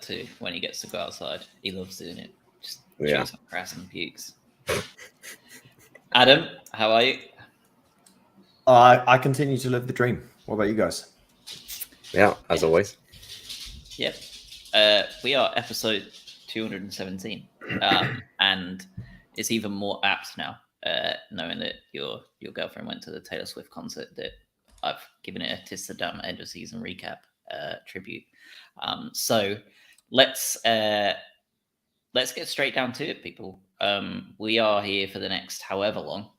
too when he gets to go outside. He loves doing it. Just Yeah. chase up grass and pukes. Adam, how are you? I continue to live the dream. What about you guys? Yeah, as always. Yep. We are episode 217, and it's even more apt now, knowing that your girlfriend went to the Taylor Swift concert, that I've given it a Tis the Dumb end of season recap tribute. So let's get straight down to it, people. We are here for the next however long,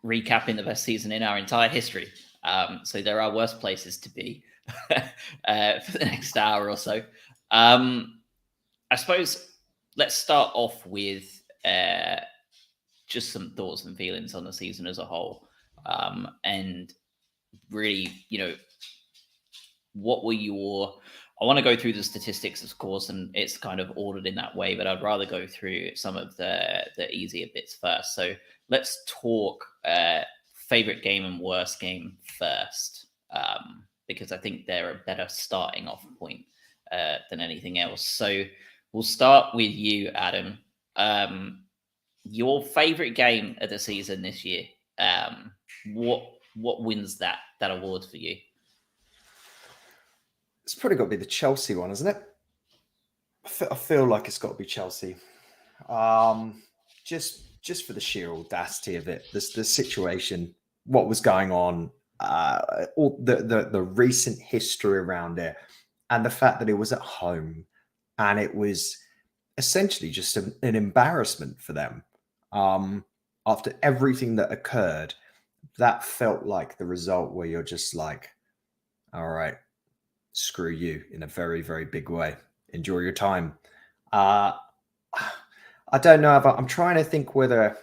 recapping the best season in our entire history. So there are worse places to be for the next hour or so. I suppose let's start off with just some thoughts and feelings on the season as a whole. And really, what were your... I want to go through the statistics, of course, and it's kind of ordered in that way, but I'd rather go through some of the easier bits first. So let's talk favorite game and worst game first, because I think they're a better starting off point than anything else. So we'll start with you, Adam. Your favorite game of the season this year. What wins that award for you? It's probably got to be the Chelsea one, isn't it? I feel like it's got to be Chelsea. Just for the sheer audacity of it, the situation, what was going on, all the recent history around it, and the fact that it was at home, and it was essentially just an embarrassment for them. After everything that occurred, that felt like the result where you're just like, all right, screw you in a very, very big way. Enjoy your time. I don't know if I'm trying to think whether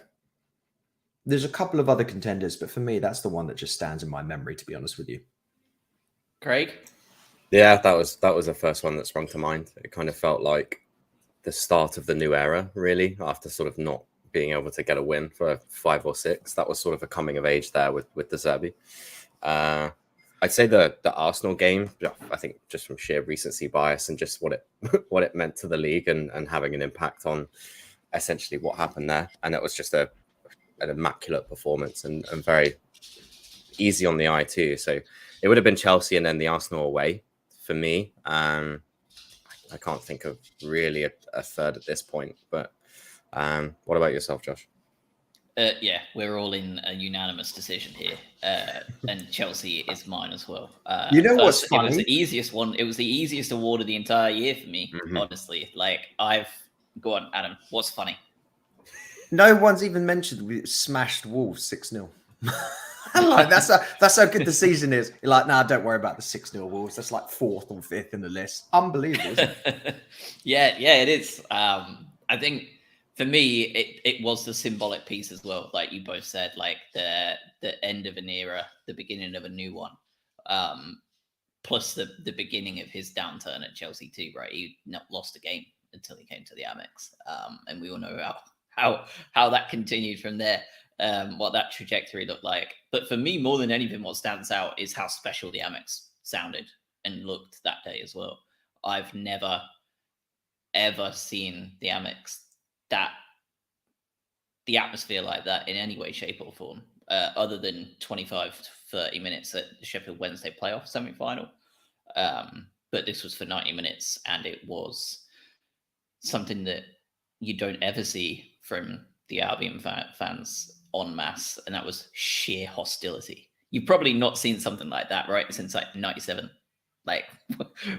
there's a couple of other contenders, but for me, that's the one that just stands in my memory, to be honest with you. Craig? Yeah, that was the first one that sprung to mind. It kind of felt like the start of the new era, really, after sort of not being able to get a win for 5 or 6. That was sort of a coming of age there with De Zerbi. I'd say the Arsenal game, I think just from sheer recency bias and just what it meant to the league and having an impact on essentially what happened there. And it was just an immaculate performance and very easy on the eye too. So it would have been Chelsea and then the Arsenal away for me. I can't think of really a third at this point. But what about yourself, Josh? Yeah, we're all in a unanimous decision here, and Chelsea is mine as well. You know what's funny? It was the easiest one. It was the easiest award of the entire year for me, honestly. Like, go on, Adam. What's funny? No one's even mentioned we smashed Wolves 6-0. Like, that's how good the season is. You're like, nah, don't worry about the 6-0 Wolves. That's like 4th or 5th in the list. Unbelievable, isn't it? Yeah, it is. I think for me, it was the symbolic piece as well. Like you both said, like the end of an era, the beginning of a new one, plus the beginning of his downturn at Chelsea too, right? He not lost a game until he came to the Amex, and we all know how that continued from there, what that trajectory looked like. But for me, more than anything, what stands out is how special the Amex sounded and looked that day as well. I've never ever seen the Amex the atmosphere like that in any way, shape, or form, other than 25 to 30 minutes at the Sheffield Wednesday playoff semi-final. But this was for 90 minutes, and it was something that you don't ever see from the Albion fans en masse, and that was sheer hostility. You've probably not seen something like that, right, since like 97, like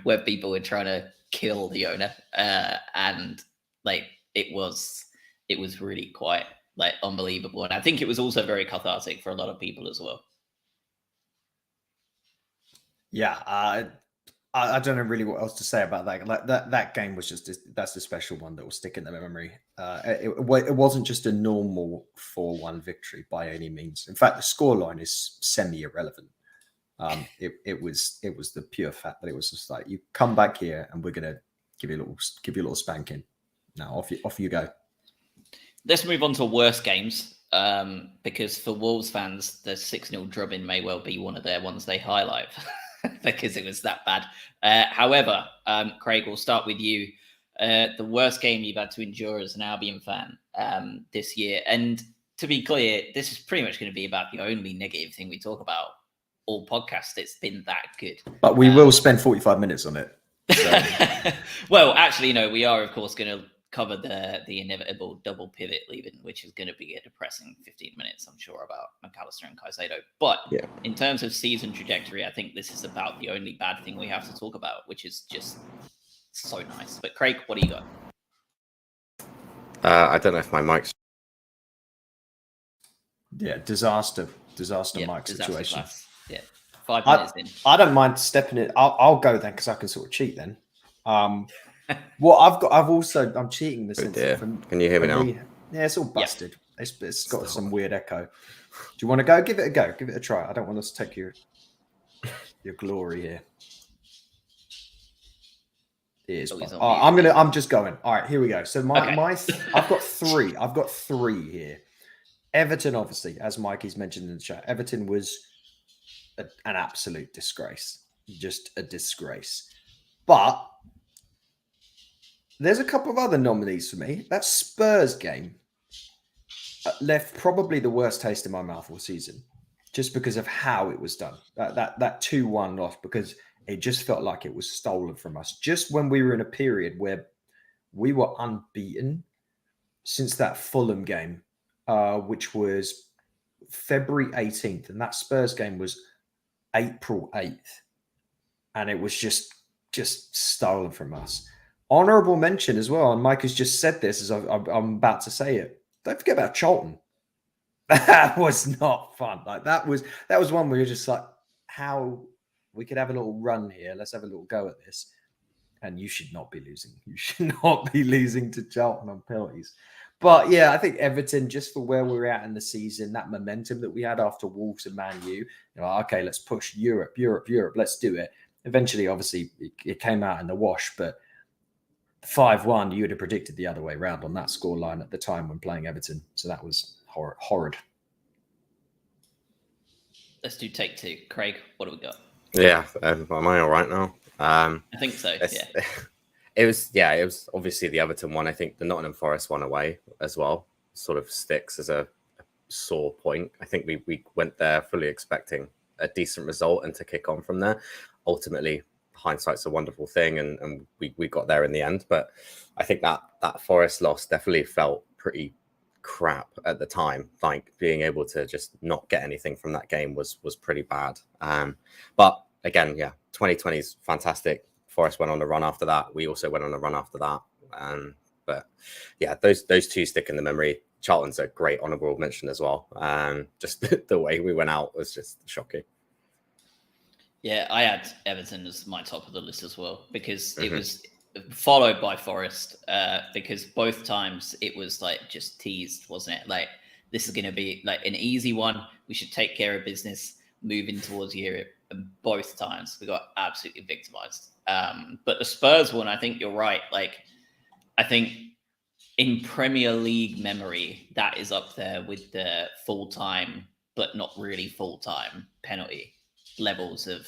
where people were trying to kill the owner, and like it was really quite like unbelievable. And I think it was also very cathartic for a lot of people as well. Yeah, I don't know really what else to say about that. Like that game was that's the special one that will stick in the memory. It wasn't just a normal 4-1 victory by any means. In fact, the scoreline is semi-irrelevant. It was the pure fact that it was just like, you come back here and we're gonna give you a little spanking. Now off you go. Let's move on to worse games, because for Wolves fans, the 6-0 drubbing may well be one of their ones they highlight because it was that bad. However, Craig, we'll start with you. The worst game you've had to endure as an Albion fan this year. And to be clear, this is pretty much going to be about the only negative thing we talk about all podcast. It's been that good. But we will spend 45 minutes on it. So. Well, actually, no, we are, of course, going to cover the inevitable double pivot leaving, which is going to be a depressing 15 minutes, I'm sure, about McAllister and Caicedo. But in terms of season trajectory, I think this is about the only bad thing we have to talk about, which is just so nice. But Craig, what do you got? I don't know if my mic's... Yeah, disaster mic situation. Class. Yeah, 5 minutes in. I don't mind stepping it. I'll go then because I can sort of cheat then. Well, I'm cheating this. Can you hear me now? Yeah, it's all busted. Yeah. It's got some weird echo. Do you want to go? Give it a go. Give it a try. I don't want us to take your glory here. It is. I'm just going. All right, here we go. So I've got three. I've got three here. Everton, obviously, as Mikey's mentioned in the chat, Everton was an absolute disgrace. Just a disgrace. But there's a couple of other nominees for me. That Spurs game left probably the worst taste in my mouth all season, just because of how it was done. That 2-1 loss, because it just felt like it was stolen from us. Just when we were in a period where we were unbeaten since that Fulham game, which was February 18th, and that Spurs game was April 8th, and it was just stolen from us. Honourable mention as well, and Mike has just said this as I'm about to say it. Don't forget about Charlton. That was not fun. Like that was one where you're just like, how we could have a little run here. Let's have a little go at this. And you should not be losing. You should not be losing to Charlton on penalties. But yeah, I think Everton, just for where we're at in the season, that momentum that we had after Wolves and Man U, okay, let's push Europe, let's do it. Eventually, obviously, it came out in the wash, but 5-1, you would have predicted the other way around on that scoreline at the time when playing Everton. So that was horrid. Let's do take two. Craig, what do we got? Yeah, am I all right now? I think so, yeah. It was obviously the Everton one. I think the Nottingham Forest one away as well sort of sticks as a sore point. I think we went there fully expecting a decent result and to kick on from there. Ultimately, hindsight's a wonderful thing, and we got there in the end. But I think that Forest loss definitely felt pretty crap at the time. Like being able to just not get anything from that game was pretty bad. But again, 2020 is fantastic. Forest went on a run after that. We also went on a run after that. But yeah, those two stick in the memory. Charlton's a great honourable mention as well. Just the way we went out was just shocking. Yeah, I had Everton as my top of the list as well, because it was followed by Forest, because both times it was like just teased, wasn't it? Like, this is going to be like an easy one. We should take care of business moving towards Europe. And both times we got absolutely victimized. But the Spurs one, I think you're right. Like, I think in Premier League memory, that is up there with the full-time, but not really full-time penalty levels of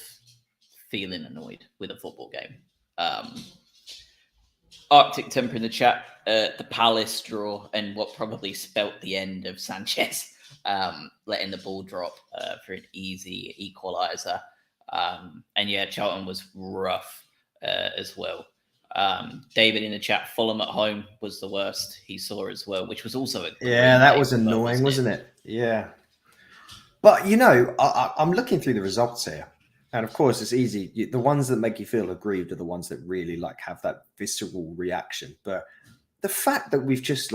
feeling annoyed with a football game. Arctic Temper in the chat, the Palace draw, and what probably spelt the end of Sanchez letting the ball drop for an easy equaliser. And yeah, Charlton was rough as well. David in the chat, Fulham at home was the worst he saw as well, which was also that was annoying, wasn't it? Yeah. But, I'm looking through the results here. And, of course, it's easy. The ones that make you feel aggrieved are the ones that really, have that visceral reaction. But the fact that we've just,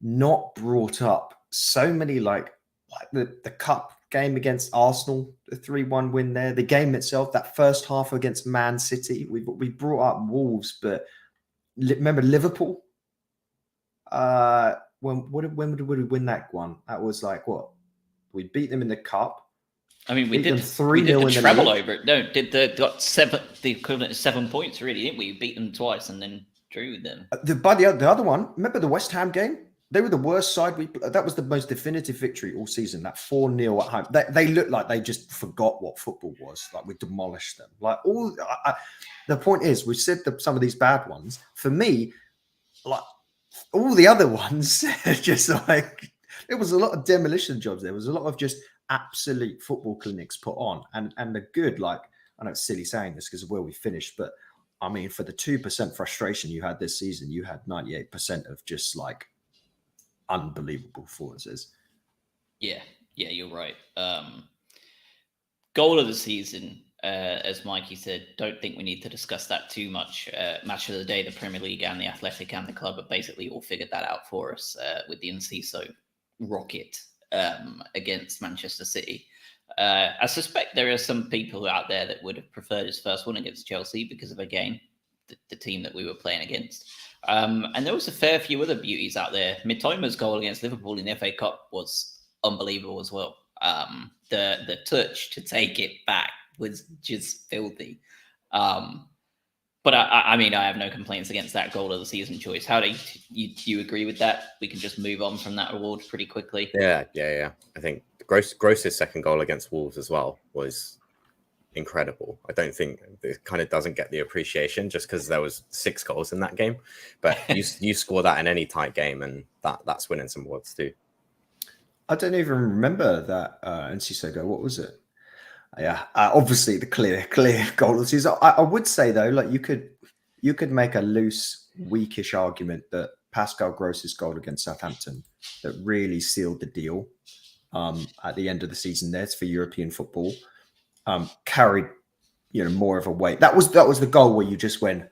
not brought up so many, the cup game against Arsenal, the 3-1 win there, the game itself, that first half against Man City, we brought up Wolves, but remember Liverpool? When did we win that one? That was we beat them in the cup. I mean, we did 3-0 in the treble over it. No, got the equivalent of 7 points, really, didn't we? We beat them twice and then drew them. The other one, remember the West Ham game? They were the worst side. That was the most definitive victory all season. That 4-0 at home. They looked like they just forgot what football was. Like we demolished them. Like the point is, we said some of these bad ones. For me, like all the other ones, just like there was a lot of demolition jobs. There was a lot of just absolute football clinics put on, and the good. Like I know it's silly saying this because of where we finished, but I mean, for the 2% frustration you had this season, you had 98% of just like unbelievable performances. Yeah, you're right. Goal of the season, as Mikey said, don't think we need to discuss that too much. Match of the day, the Premier League and the Athletic and the club have basically all figured that out for us with the Enciso rocket against Manchester City. I suspect there are some people out there that would have preferred his first one against Chelsea because of, again, the team that we were playing against. And there was a fair few other beauties out there. Mitoma's goal against Liverpool in the FA Cup was unbelievable as well. The touch to take it back was just filthy. But I mean, I have no complaints against that goal of the season choice. How do you agree with that? We can just move on from that award pretty quickly. Yeah. I think Gross's second goal against Wolves as well was incredible. I don't think it kind of doesn't get the appreciation just because there was 6 goals in that game, but you score that in any tight game, and that's winning some awards too. I don't even remember that Enciso goal. What was it? Yeah, obviously the clear goal of the season. I would say though, like you could make a loose, weakish argument that Pascal Gross's goal against Southampton that really sealed the deal at the end of the season there for European football carried more of a weight. That was the goal where you just went,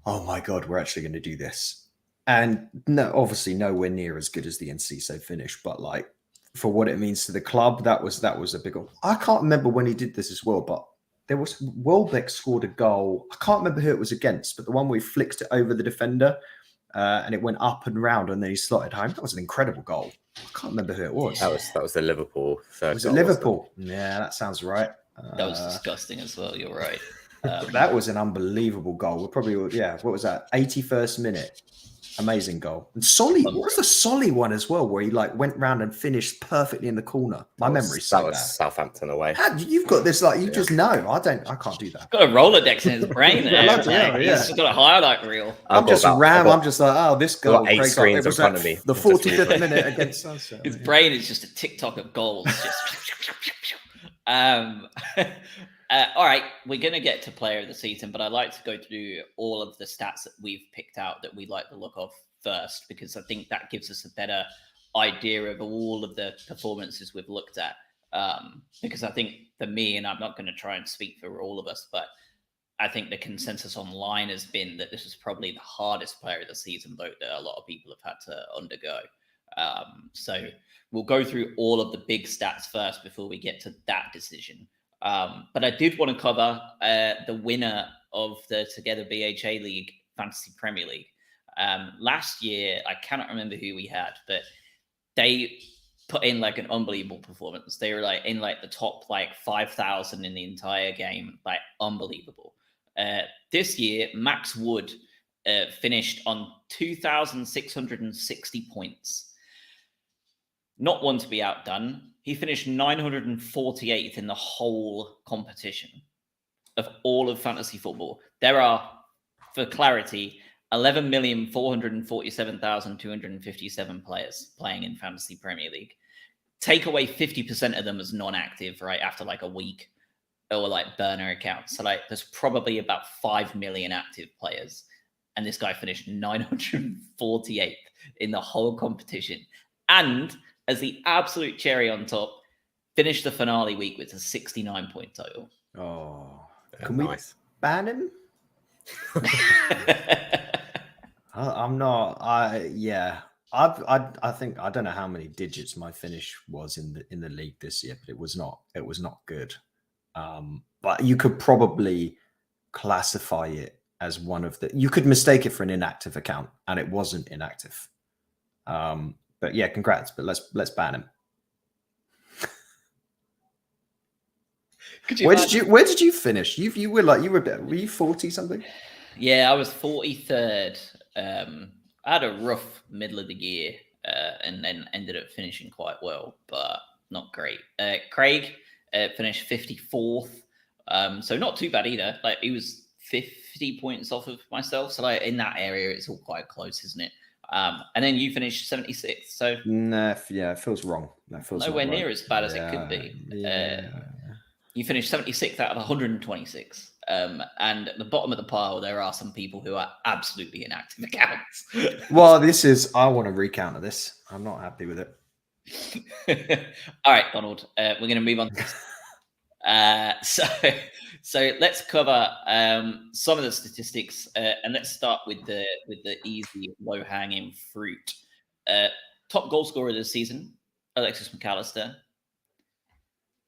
oh my God, we're actually going to do this. And no, obviously nowhere near as good as the Enciso finish, but like for what it means to the club, that was a big goal. I can't remember when he did this as well, but there was Welbeck scored a goal. I can't remember who it was against, but the one where he flicked it over the defender and it went up and round and then he slotted home. That was an incredible goal. I can't remember who it was. That was the Liverpool third. Was it Liverpool? Yeah, that sounds right. That was disgusting as well. You're right. That was an unbelievable goal. We're probably what was that? 81st minute. Amazing goal. And Solly, what was the Solly one as well, where he like went round and finished perfectly in the corner? My memory's so bad. That was Southampton away. You've got this like you just know. I can't do that. Got a Rolodex in his brain there. He's got a highlight reel. I'm just like, oh, this goal. Got 8 screens in front of me. The 45th minute against Sunset. His brain is just a TikTok of goals. All right, we're going to get to player of the season, but I'd like to go through all of the stats that we've picked out that we like the look of first, because I think that gives us a better idea of all of the performances we've looked at. Because I think for me, and I'm not going to try and speak for all of us, but I think the consensus online has been that this is probably the hardest player of the season vote that a lot of people have had to undergo. So we'll go through all of the big stats first before we get to that decision. But I did want to cover the winner of the Together BHA League Fantasy Premier League. Last year, I cannot remember who we had, but they put in like an unbelievable performance. They were like in like the top like 5,000 in the entire game, like unbelievable. This year, Max Wood finished on 2,660 points. Not one to be outdone. He finished 948th in the whole competition of all of fantasy football. There are, for clarity, 11,447,257 players playing in Fantasy Premier League. Take away 50% of them as non-active, right, after like a week, or like burner accounts. So like there's probably about 5 million active players. And this guy finished 948th in the whole competition. And as the absolute cherry on top, finished the finale week with a 69-point total. Oh, can we ban him? I'm not. I think I don't know how many digits my finish was in the league this year, but it was not good. But you could probably classify it as one of the. You could mistake it for an inactive account, and it wasn't inactive. But yeah, congrats. But let's ban him. Where did you finish? Were you 40 something? Yeah, I was 43rd. I had a rough middle of the year, and then ended up finishing quite well, but not great. Craig finished 54th, so not too bad either. Like he was 50 points off of myself, so like in that area, it's all quite close, isn't it? And then you finished 76th, so yeah, it feels wrong. That feels nowhere not right. near as bad as it could be. You finished 76th out of 126. And at the bottom of the pile, there are some people who are absolutely inactive accounts. Well, I want to recount this. I'm not happy with it. All right, Donald, we're going to move on. So let's cover some of the statistics, and let's start with the easy, low hanging fruit. Top goal scorer of the season, Alexis McAllister.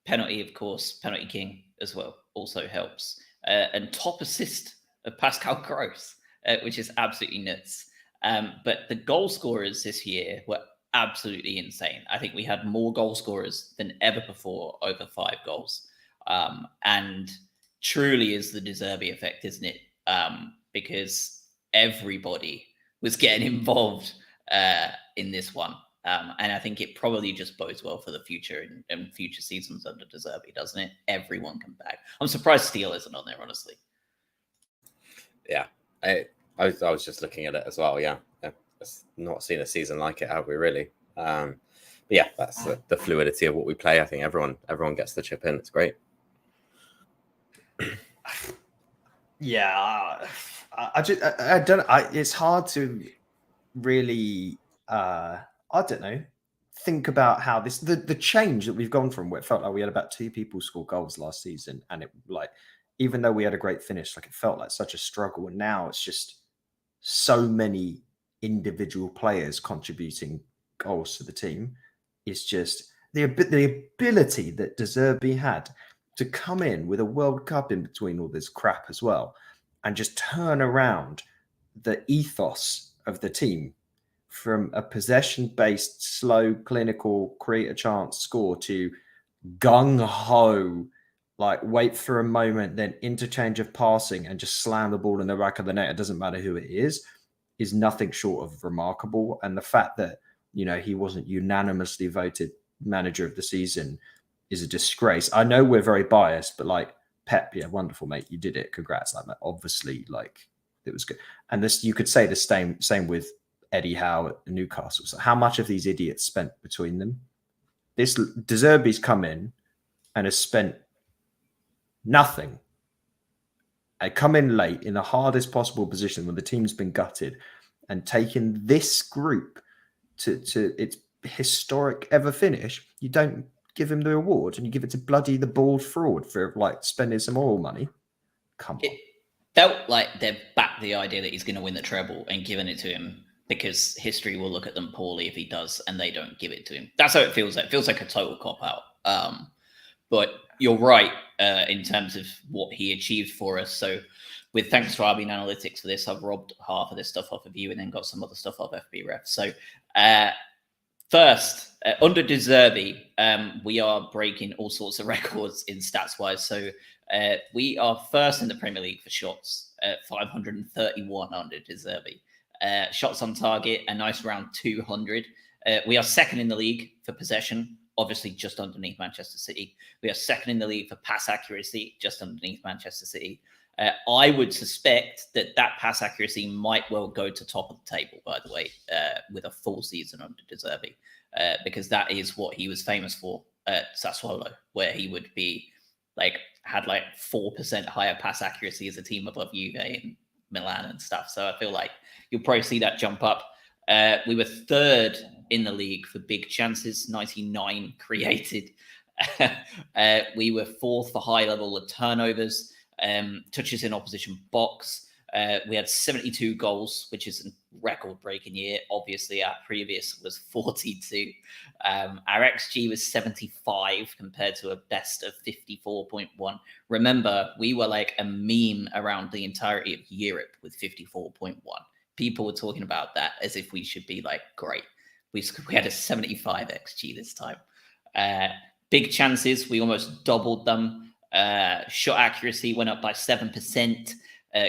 Penalty, of course, penalty king as well, also helps. And top assist of Pascal Gross, which is absolutely nuts. But the goal scorers this year were absolutely insane. I think we had more goal scorers than ever before, over 5 goals. And truly is the De Zerbi effect, isn't it? Because everybody was getting involved in this one. And I think it probably just bodes well for the future and future seasons under De Zerbi, doesn't it? Everyone come back. I'm surprised Steele isn't on there, honestly. Yeah, I was just looking at it as well. Yeah, it's not seen a season like it, have we really? But yeah, that's the fluidity of what we play. I think everyone gets the chip in. It's great. Yeah, I don't. It's hard to really. I don't know. Think about how the change that we've gone from where it felt like we had about 2 people score goals last season, and it like even though we had a great finish, like it felt like such a struggle, and now it's just so many individual players contributing goals to the team. It's just the ability that De Zerbi had to come in with a World Cup in between all this crap as well, and just turn around the ethos of the team from a possession-based, slow, clinical, create a chance, score to gung-ho, like wait for a moment, then interchange of passing and just slam the ball in the back of the net. It doesn't matter who it is nothing short of remarkable. And the fact that, he wasn't unanimously voted manager of the season is a disgrace. I know we're very biased, but like Pep, yeah, wonderful, mate. You did it. Congrats. Like, obviously, like it was good. And this, you could say the same with Eddie Howe at Newcastle. So how much have these idiots spent between them? This De Zerbi's come in and has spent nothing. I come in late in the hardest possible position when the team's been gutted and taken this group to its historic ever finish. You don't give him the award and you give it to bloody the bald fraud for like spending some oil money. Come on. It felt like they've backed the idea that he's going to win the treble and given it to him because history will look at them poorly if he does and they don't give it to him. That's how it feels like. It feels like a total cop-out. But you're right in terms of what he achieved for us. So with thanks to RB Analytics for this, I've robbed half of this stuff off of you and then got some other stuff off FBref. So first, under De Zerbi, we are breaking all sorts of records in stats-wise. So we are first in the Premier League for shots, 531 under De Zerbi. Shots on target, a nice round 200. We are second in the league for possession, obviously just underneath Manchester City. We are second in the league for pass accuracy, just underneath Manchester City. I would suspect that pass accuracy might well go to top of the table, by the way, with a full season under De Zerbi, because that is what he was famous for at Sassuolo, where he would be had 4% higher pass accuracy as a team above Juve and Milan and stuff. So I feel like you'll probably see that jump up. We were third in the league for big chances, 99 created. We were fourth for high level of turnovers, touches in opposition box. We had 72 goals, which is a record-breaking year. Obviously, our previous was 42. Our XG was 75 compared to a best of 54.1. Remember, we were like a meme around the entirety of Europe with 54.1. People were talking about that as if we should be great. We had a 75 XG this time. Big chances, we almost doubled them. Shot accuracy went up by 7%.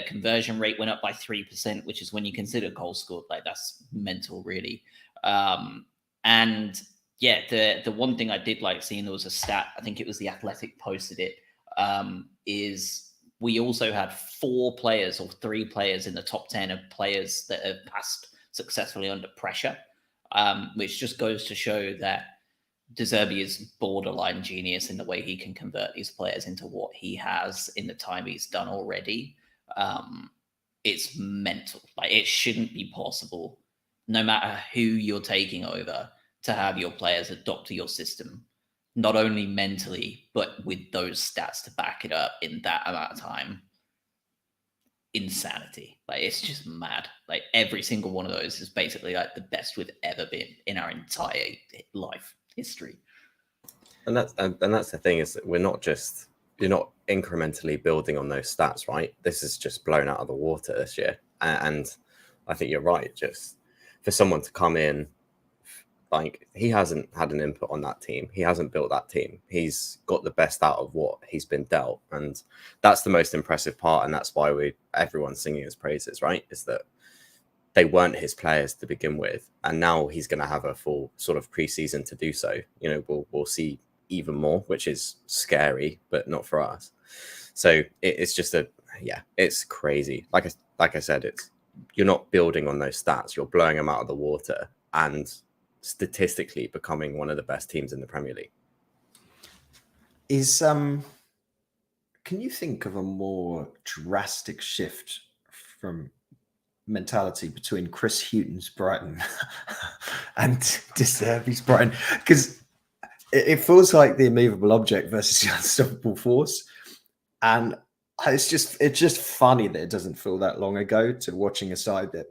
Conversion rate went up by 3%, which is when you consider goals scored. Like, that's mental, really. And yeah, the one thing I did like seeing, there was a stat, I think it was The Athletic posted it, is we also had 4 players or 3 players in the top 10 of players that have passed successfully under pressure, which just goes to show that De Zerbi is borderline genius in the way he can convert these players into what he has in the time he's done already. It's mental. Like, it shouldn't be possible, no matter who you're taking over, to have your players adopt to your system, not only mentally, but with those stats to back it up in that amount of time. Insanity. Like, it's just mad. Like, every single one of those is basically like the best we've ever been in our entire life history. And that's the thing, is that you're not incrementally building on those stats, right? This is just blown out of the water this year. And I think you're right. Just for someone to come in, like, he hasn't had an input on that team. He hasn't built that team. He's got the best out of what he's been dealt. And that's the most impressive part. And that's why everyone's singing his praises, right? Is that they weren't his players to begin with. And now he's going to have a full sort of preseason to do so. You know, we'll see even more, which is scary, but not for us. So it's just it's crazy. Like I said, you're not building on those stats. You're blowing them out of the water and statistically becoming one of the best teams in the Premier League. Can you think of a more drastic shift from mentality between Chris Hughton's Brighton and De Zerbi's Brighton? Because it feels like the immovable object versus the unstoppable force, and it's just funny that it doesn't feel that long ago to watching a side that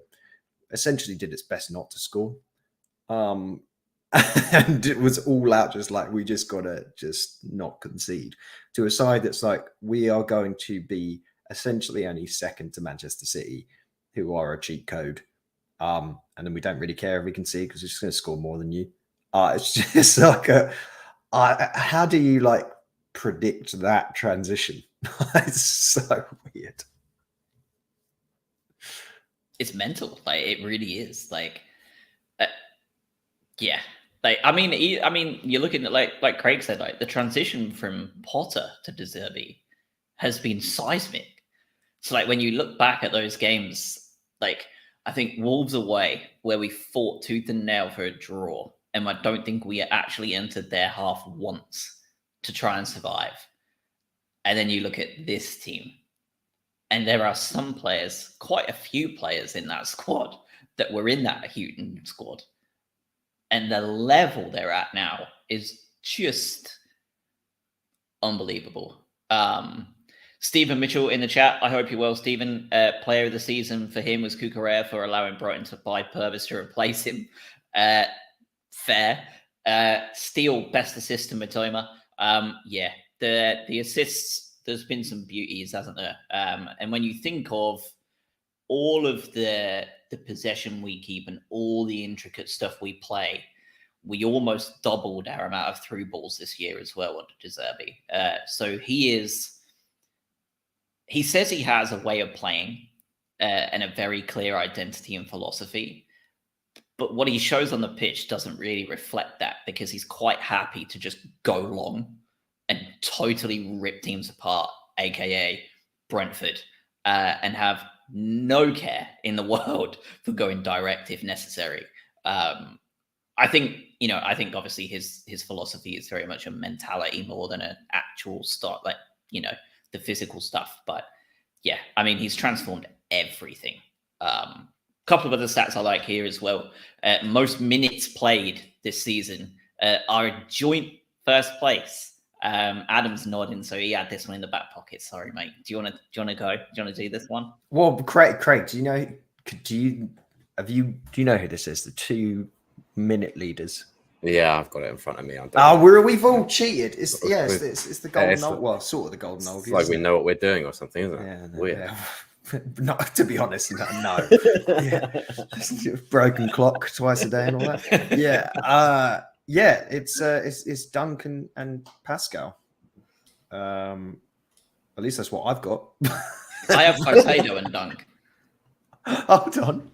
essentially did its best not to score. And it was all out, just like, we just gotta just not concede, to a side that's like, we are going to be essentially only second to Manchester City, who are a cheat code, and then we don't really care if we concede because we're just going to score more than you. It's just like how do you like predict that transition? It's so weird. It's mental. Like, it really is. Like, yeah. Like, I mean, you're looking at, like Craig said, like, the transition from Potter to De Zerbi has been seismic. So, like, when you look back at those games, like, I think Wolves away, where we fought tooth and nail for a draw, and I don't think we actually entered their half once to try and survive. And then you look at this team, and there are some players, quite a few players in that squad that were in that Hughton squad. And the level they're at now is just unbelievable. Stephen Mitchell in the chat. I hope you're well, Stephen. Player of the season for him was Cucurella for allowing Brighton to buy Purvis to replace him. Fair. Steele, best assist to Mitoma. Yeah, the assists, there's been some beauties, hasn't there? And when you think of all of the possession we keep and all the intricate stuff we play, we almost doubled our amount of through balls this year as well under De Zerbi. So he says he has a way of playing and a very clear identity and philosophy. But what he shows on the pitch doesn't really reflect that, because he's quite happy to just go long and totally rip teams apart, aka Brentford, and have no care in the world for going direct if necessary. I think obviously his philosophy is very much a mentality more than an actual start, like, the physical stuff. But yeah, I mean, he's transformed everything. Couple of other stats I like here as well. Most minutes played this season are a joint first place. Adam's nodding, so he had this one in the back pocket. Sorry, mate. Do you want to go? Do you want to do this one? Well, Craig, do you know who this is? The 2-minute leaders. Yeah, I've got it in front of me. We've all cheated. It's the golden old. Well, sort of the golden old. It's like we know what we're doing or something, isn't it? Yeah, weird. Yeah. Not to be honest, no. Yeah. Broken clock twice a day and all that. Yeah. It's Duncan and Pascal. At least that's what I've got. I have Caicedo and Dunk. Hold on.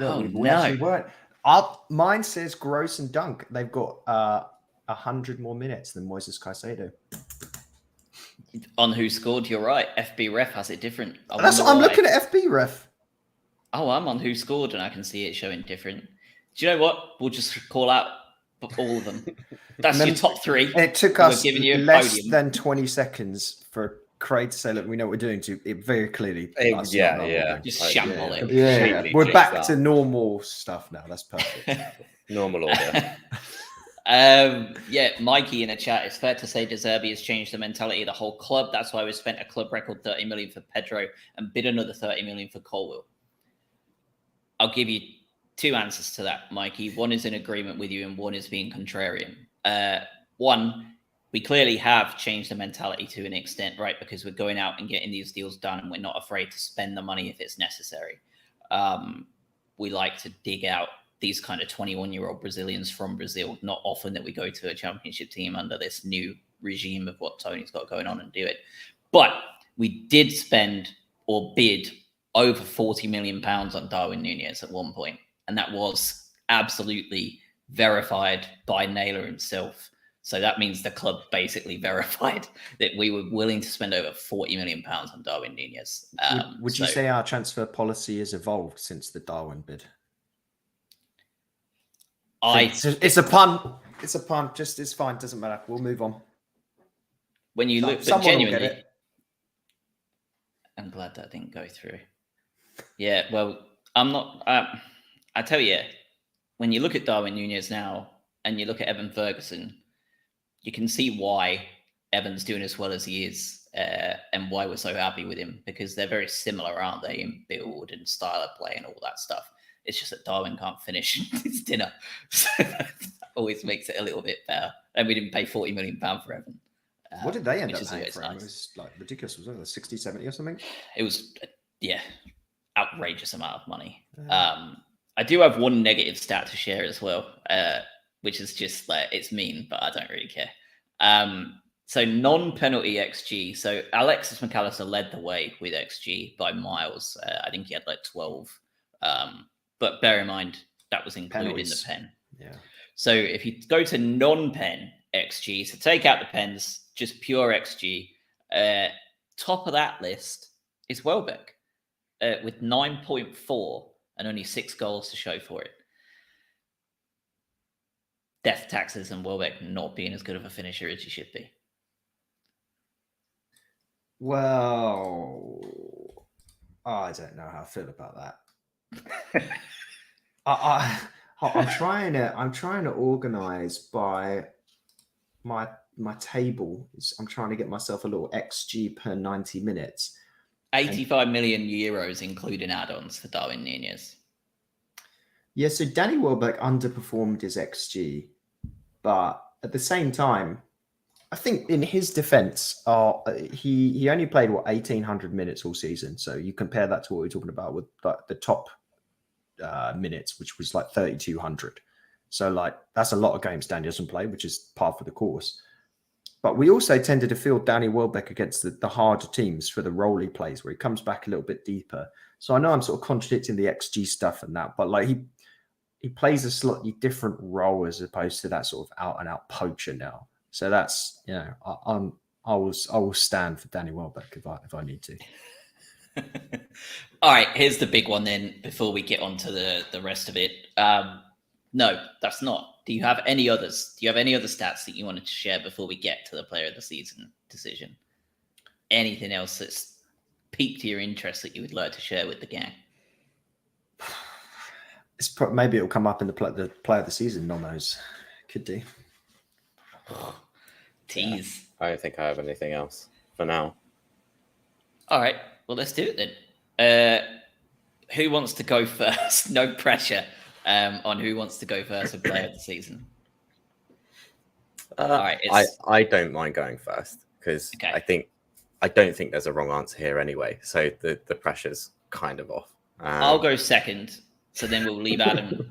Oh, we no. actually weren't. Mine says Gross and Dunk. They've got 100 more minutes than Moises Caicedo. On who scored, you're right. FB Ref has it different. That's what I'm looking at. FB Ref. Oh, I'm on who scored, and I can see it showing different. Do you know what? We'll just call out all of them. That's your top three. And it took us less than 20 seconds for Craig to say, look, we know what we're doing. To it very clearly. Just shamble it. Yeah. We're back to normal stuff now. That's perfect. Normal order. Mikey in the chat, it's fair to say De Zerbi has changed the mentality of the whole club. That's why we spent a club record 30 million for Pedro and bid another 30 million for Colwill. I'll give you two answers to that, Mikey. One is in agreement with you and one is being contrarian. One, we clearly have changed the mentality to an extent, right? Because we're going out and getting these deals done and we're not afraid to spend the money if it's necessary. We like to dig out these kind of 21-year-old Brazilians from Brazil. Not often that we go to a championship team under this new regime of what Tony's got going on and do it. But we did spend or bid over £40 million on Darwin Núñez at one point. And that was absolutely verified by Naylor himself. So that means the club basically verified that we were willing to spend over £40 million on Darwin Núñez. Would you say our transfer policy has evolved since the Darwin bid? It's a pun. It's a pun. Just it's fine. Doesn't matter. We'll move on. When you look, but genuinely, I'm glad that didn't go through. Yeah, well, I'm not. I tell you, when you look at Darwin Núñez now and you look at Evan Ferguson, you can see why Evan's doing as well as he is and why we're so happy with him, because they're very similar, aren't they, in build and style of play and all that stuff. It's just that Darwin can't finish his dinner. So that always makes it a little bit better. And we didn't pay £40 million for Evan. What did they end up paying for him? It was like ridiculous. Was it 60, 70 or something? It was, outrageous amount of money. I do have one negative stat to share as well, which is just like, it's mean, but I don't really care. So non-penalty XG. So Alexis McAllister led the way with XG by miles. I think he had like 12. But bear in mind, that was included in the pen. Yeah. So if you go to non-pen XG, so take out the pens, just pure XG, top of that list is Welbeck with 9.4 and only 6 goals to show for it. Death taxes and Welbeck not being as good of a finisher as he should be. Well, I don't know how I feel about that. I'm trying to organize by my table. I'm trying to get myself a little XG per 90 minutes. 85 million euros, including add-ons for Darwin Núñez. Yeah, so Danny Welbeck underperformed his XG, but at the same time, I think in his defense, he only played 1,800 minutes all season. So you compare that to what we're talking about with like the top minutes, which was like 3,200. So like that's a lot of games Danny doesn't play, which is par for the course. But we also tended to field Danny Welbeck against the harder teams for the role he plays, where he comes back a little bit deeper. So I know I'm sort of contradicting the XG stuff and that, but like he plays a slightly different role as opposed to that sort of out and out poacher now. So that's, you know, I will stand for Danny Welbeck if I need to. All right, here's the big one then before we get on to the rest of it. No, that's not. Do you have any others? Do you have any other stats that you wanted to share before we get to the player of the season decision? Anything else that's piqued your interest that you would like to share with the gang? Maybe it'll come up in the player of the season nomos. Could do. Tease. I don't think I have anything else for now. All right. Well, let's do it then. Who wants to go first? No pressure on who wants to go first with player of the season. All right. I don't mind going first because I don't think there's a wrong answer here anyway. So the pressure's kind of off. I'll go second. So then we'll leave Adam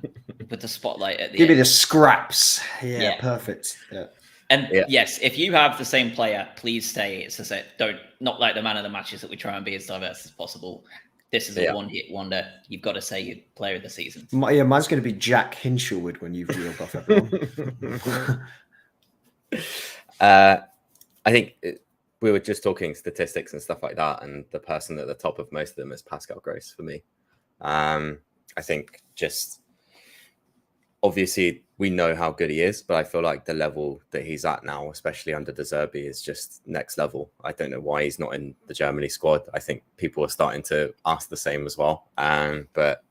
with the spotlight at the Give end. me the scraps. Yeah, perfect. Yeah. And Yeah. yes, if you have the same player, please say it's a set. Don't not like the man of the matches that we try and be as diverse as possible. This is a one-hit wonder. You've got to say your player of the season. Mine's going to be Jack Hinshelwood when you've reeled off everyone. I think we were just talking statistics and stuff like that, and the person at the top of most of them is Pascal Gross for me. I think just obviously we know how good he is, but I feel like the level that he's at now, especially under De Zerbi, is just next level. I don't know why he's not in the Germany squad. I think people are starting to ask the same as well. But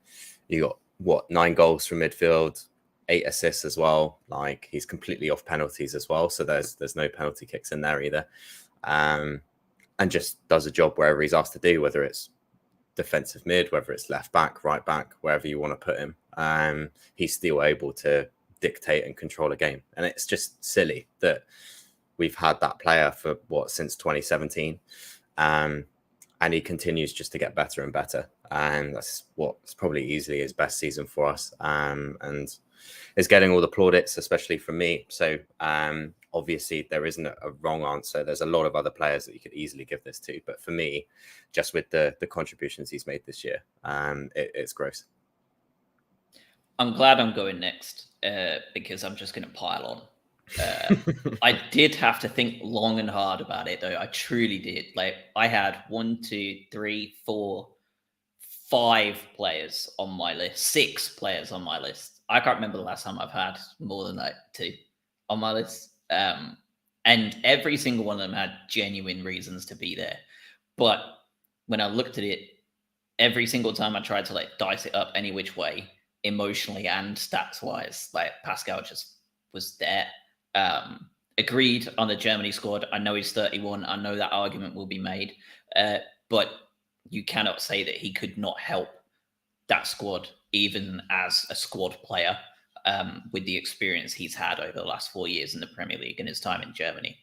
you got 9 goals from midfield, 8 assists as well. Like, he's completely off penalties as well, so there's no penalty kicks in there either. And just does a job wherever he's asked to do, whether it's defensive mid, whether it's left back, right back, wherever you want to put him. He's still able to dictate and control a game, and it's just silly that we've had that player for since 2017, and he continues just to get better and better, and that's what's probably easily his best season for us, and is getting all the plaudits, especially from me. So obviously there isn't a wrong answer. There's a lot of other players that you could easily give this to, but for me, just with the contributions he's made this year, it's Gross. I'm glad I'm going next because I'm just going to pile on. I did have to think long and hard about it, though. I truly did. Like, I had 1, 2, 3, 4, 5 players on my list, 6 players on my list. I can't remember the last time I've had more than like 2 on my list. And every single one of them had genuine reasons to be there. But when I looked at it, every single time I tried to like dice it up any which way, emotionally and stats wise, like Pascal just was there. Agreed on the Germany squad. I know he's 31. I know that argument will be made, but you cannot say that he could not help that squad, even as a squad player, with the experience he's had over the last 4 years in the Premier League and his time in Germany.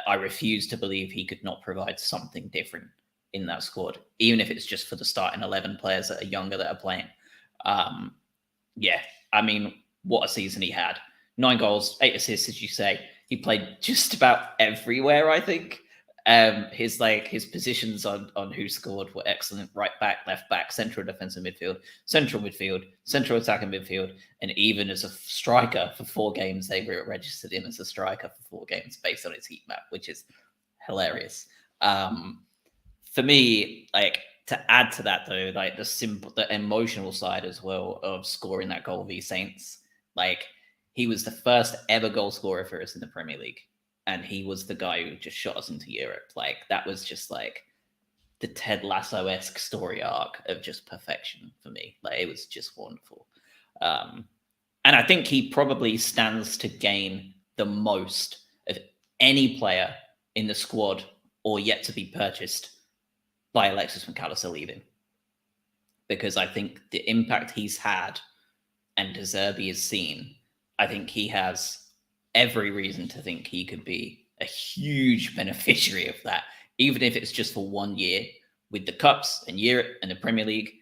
I refuse to believe he could not provide something different in that squad, even if it's just for the starting 11 players that are younger that are playing. Yeah, I mean, what a season he had. 9 goals, 8 assists, as you say. He played just about everywhere, I think. His positions on who scored were excellent. Right back, left back, central defensive midfield, central attacking midfield, and even as a striker for 4 games, they registered him as a striker for 4 games based on his heat map, which is hilarious. For me, like, to add to that, though, like the emotional side as well of scoring that goal v Saints, like, he was the first ever goal scorer for us in the Premier League, and he was the guy who just shot us into Europe. Like, that was just like the Ted Lasso-esque story arc of just perfection for me. Like, it was just wonderful. And I think he probably stands to gain the most of any player in the squad or yet to be purchased by Alexis McAllister leaving, because I think the impact he's had and De Zerbi has seen, I think he has every reason to think he could be a huge beneficiary of that, even if it's just for 1 year with the Cups and Europe and the Premier League.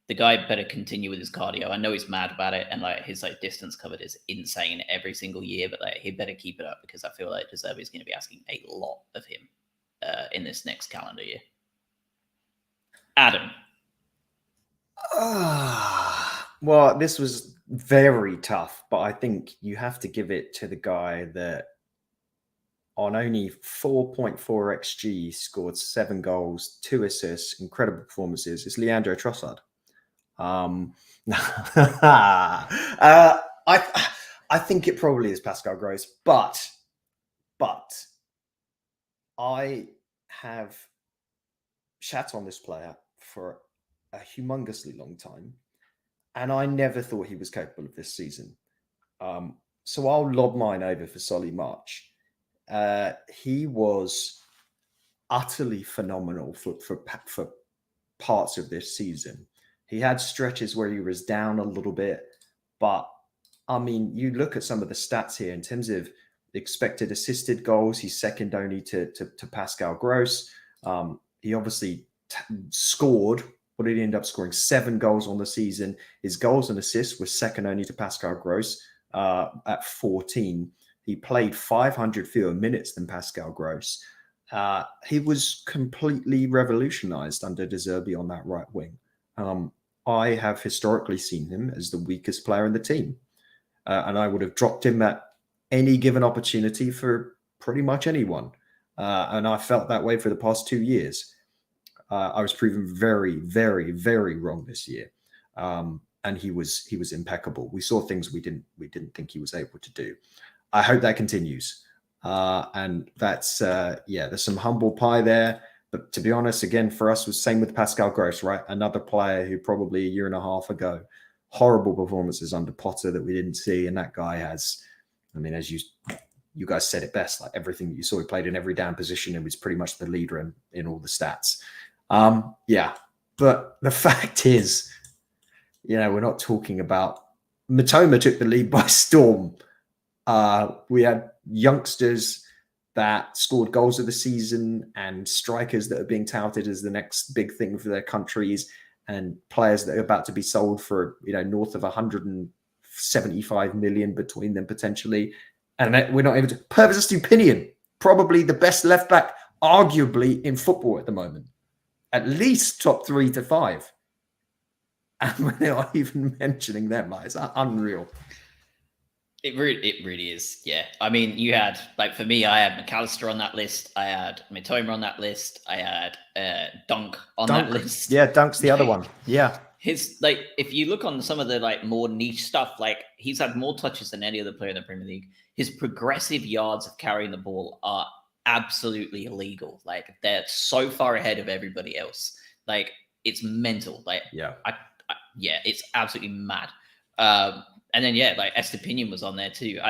The guy better continue with his cardio. I know he's mad about it, and like his like distance covered is insane every single year, but like he better keep it up, because I feel like De Zerbi is going to be asking a lot of him in this next calendar year. Adam. Well, this was very tough, but I think you have to give it to the guy that on only 4.4 XG scored 7 goals, 2 assists, incredible performances. It's Leandro Trossard. I think it probably is Pascal Gross, but I have shat on this player for a humongously long time, and I never thought he was capable of this season. So I'll lob mine over for Solly March. He was utterly phenomenal for parts of this season. He had stretches where he was down a little bit, but I mean, you look at some of the stats here in terms of expected assisted goals. He's second only to Pascal Gross. He obviously scored. What did he end up scoring? 7 goals on the season. His goals and assists were second only to Pascal Gross at 14. He played 500 fewer minutes than Pascal Gross. He was completely revolutionized under De Zerbi on that right wing. I have historically seen him as the weakest player in the team. And I would have dropped him at any given opportunity for pretty much anyone. And I felt that way for the past 2 years. I was proven very, very, very wrong this year. And he was impeccable. We saw things we didn't think he was able to do. I hope that continues. And that's there's some humble pie there. But to be honest, again, for us, was same with Pascal Gross, right? Another player who probably a year and a half ago, horrible performances under Potter that we didn't see. And that guy has, I mean, as you guys said it best, like everything that you saw, he played in every damn position and was pretty much the leader in all the stats. But the fact is, we're not talking about Mitoma took the league by storm. We had youngsters that scored goals of the season and strikers that are being touted as the next big thing for their countries, and players that are about to be sold for, north of 175 million between them potentially. And we're not able to. Pervis Estupiñán, probably the best left back, arguably, in football at the moment. At least top 3 to 5. And we're not even mentioning them. Like, it's unreal. It really is. Yeah. I mean, you had, for me, I had McAllister on that list. I had Mitoma on that list. I had Dunk on that list. Yeah, Dunk's the other one. Yeah. His, if you look on some of the, more niche stuff, he's had more touches than any other player in the Premier League. His progressive yards of carrying the ball are absolutely illegal. They're so far ahead of everybody else. It's mental. It's absolutely mad. And then, Estupiñán was on there too.